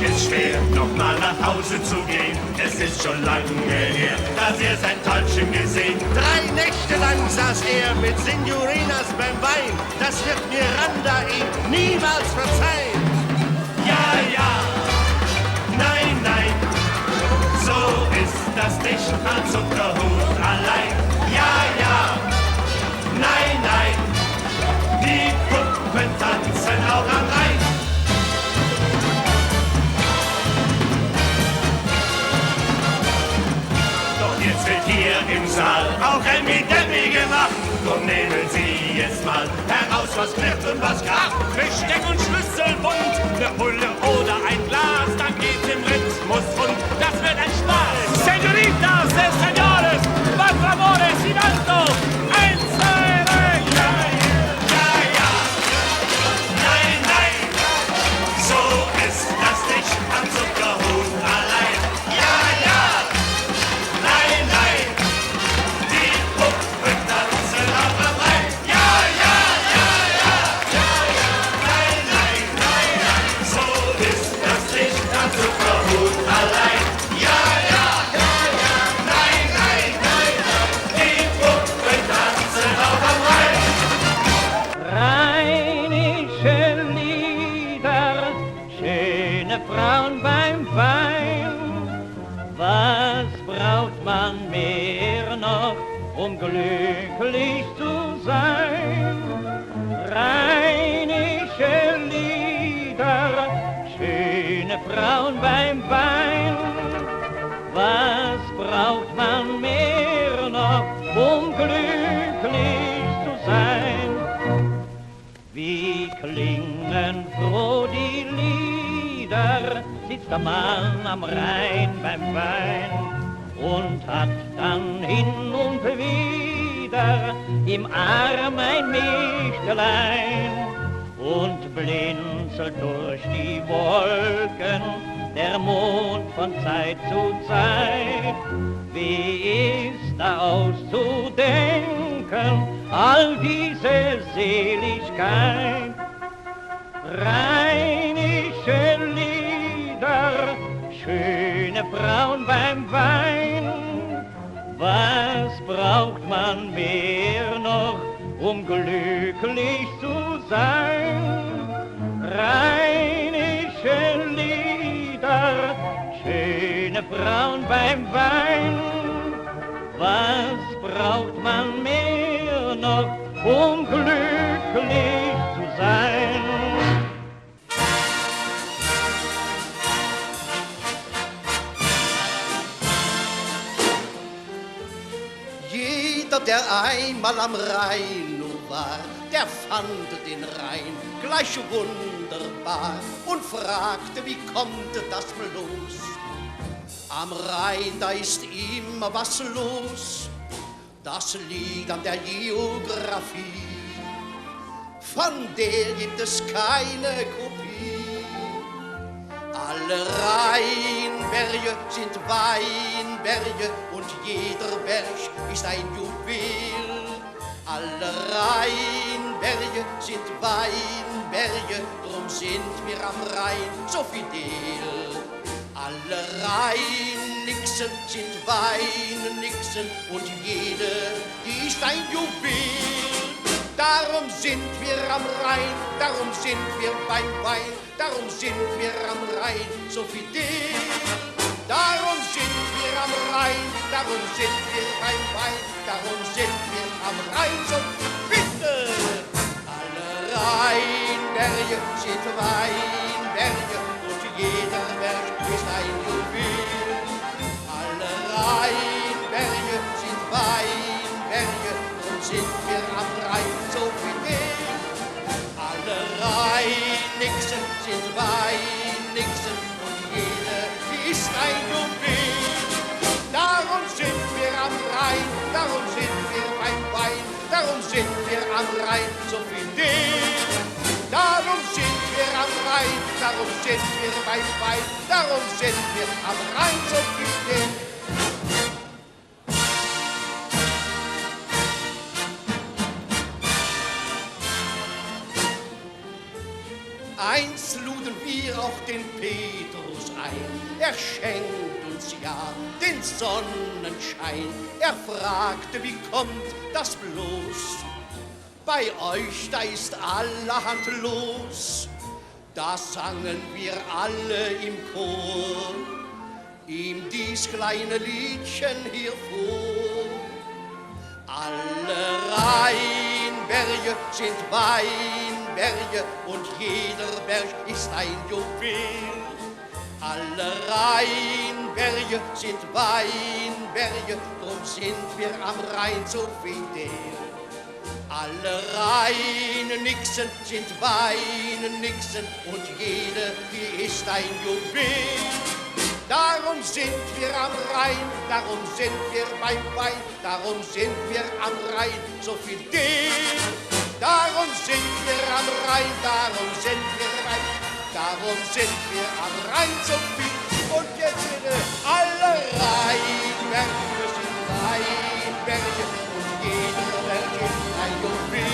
Ist schwer, noch mal nach Hause zu gehen. Es ist schon lange her, dass er sein Täubchen gesehen. 3 Nächte lang saß er mit Signorinas beim Wein. Das wird Miranda ihm niemals verzeihen. Ja, ja, nein, nein, so ist das nicht am Zuckerhut allein. Ja, ja, nein, nein, die Puppen tanzen auch am Rhein. Jetzt wird hier im Saal auch ein Midemi gemacht. Drum nehmen Sie jetzt mal heraus, was knirpt und was kracht. Besteck und Schlüssel bunt, eine Pulle oder ein Glas, dann geht's im Rhythmus rund. Das wird ein Spaß. Señoritas, señores, por favor, sin alto. 1, 2, 3, ja, ja, ja. Nein, nein, so ist das nicht am Zuckerhut allein. Ja, ja. Nein, nein, die Puppen tanzen auf am Rhein. Ja, ja, ja, ja, ja, ja. Nein, nein, nein, nein, so ist das nicht am Zuckerhut allein. Ja, ja, ja, ja, nein, nein, nein, nein, die Puppen tanzen auf am Rhein. Rheinische Lieder, schöne Frauen beim Wein. Was braucht man mehr noch, um glücklich zu sein? Rheinische Lieder, schöne Frauen beim Wein. Was braucht man mehr noch, um glücklich zu sein? Wie klingen froh die Lieder, sitzt der Mann am Rhein beim Wein und hat dann hin und wieder im Arm ein Mägdelein. und blinzelt durch die Wolken der Mond von Zeit zu Zeit. Wie ist da auszudenken, all diese Seligkeit? Rheinische Lieder, schöne Frauen beim Wein. Was braucht man mehr noch, um glücklich zu sein? Rheinische Lieder, schöne Frauen beim Wein. Was braucht man mehr noch, um glücklich zu sein? Jeder, der einmal am Rhein nur war, der fand den Rhein gleich wunderbar und fragte, wie kommt das bloß? Am Rhein, da ist immer was los, das liegt an der Geografie, von der gibt es keine Kopie. Alle Rheinberge sind Weinberge und jeder Berg ist ein Juwel. Alle Rheinberge sind Weinberge, drum sind wir am Rhein so fidel. Alle Rheinnixen sind Weinnixen und jede, die ist ein Juwel. Darum sind wir am Rhein, darum sind wir beim Wein, darum sind wir am Rhein so fidel. Darum sind wir am Rhein, darum sind wir beim Wein, darum sind wir am Rhein so fidel. Alle Rheinberge sind Weinberge und jeder Berg ist ein Juwel. Alle Rheinberge sind Weinberge und sind wir am Rhein so fidel. Alle Rheinnixen sind Weinnixen und jede, die ist ein Juwel. Darum sind wir am Rhein, darum sind wir beim Wein, darum sind wir am Rhein so fidel. Darum sind wir am Rhein, darum sind wir beim Wein, darum sind wir am Rhein so fidel. Einst luden wir auch den Petrus ein, er schenkt uns ja den Sonnenschein. Er fragte, wie kommt das bloß? Bei euch, da ist allerhand los. Da sangen wir alle im Chor, ihm dies kleine Liedchen hier vor. Alle Rheinberge sind Weinberge und jeder Berg ist ein Juwel. Alle Rheinberge sind Weinberge, drum sind wir am Rhein so fidel. Alle Rheinnixen sind Weinnixen und jede, die ist ein Juwel. Darum sind wir am Rhein, darum sind wir beim Wein, darum sind wir am Rhein so fidel. Darum sind wir am Rhein, darum sind wir beim, darum sind wir am Rhein so fidel. Und jetzt bitte, alle Rheinberge sind Weinberge und jeder Berg ist ein Juwel.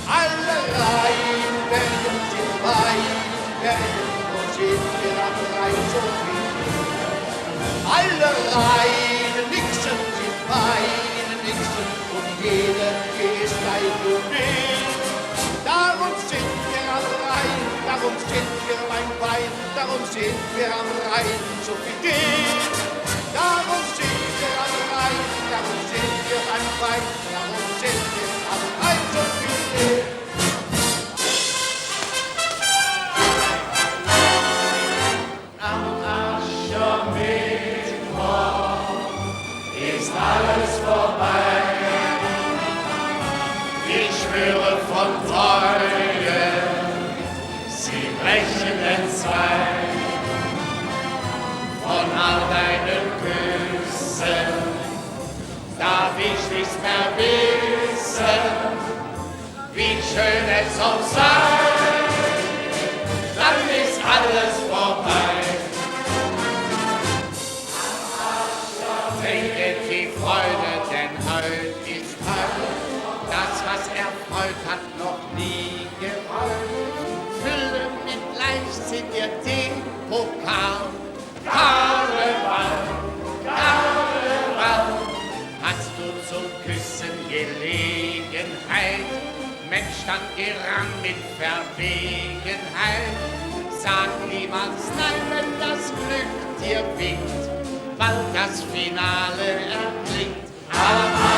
Alle Rheinberge sind Weinberge und sind wir am Rhein so fidel. Alle Rheinnixen sind Weinnixen und jede ist ein Juwel. Darum sind wir am Rhein, darum sind wir beim Wein, darum sind wir am Rhein so fidel. Darum sind wir am Rhein, darum sind wir beim Wein, darum sind wir am Rhein so fidel. Alles vorbei. Ich schwöre von Treue, sie brechen entzwei. Von all deinen Küssen darf ich nichts mehr wissen. wie schön es auch sei, dann ist alles vorbei. Trinket die Freude, denn heut ist heut, das, was erfreut hat, noch nie gereut. Fülle mit Leichtsinn ihr Teepokal, Karneval, Karneval. Hast du zum Küssen Gelegenheit? Mensch, dann gerann mit Verwegenheit. Sag niemals nein, wenn das Glück dir winkt, bald das Finale erklingt.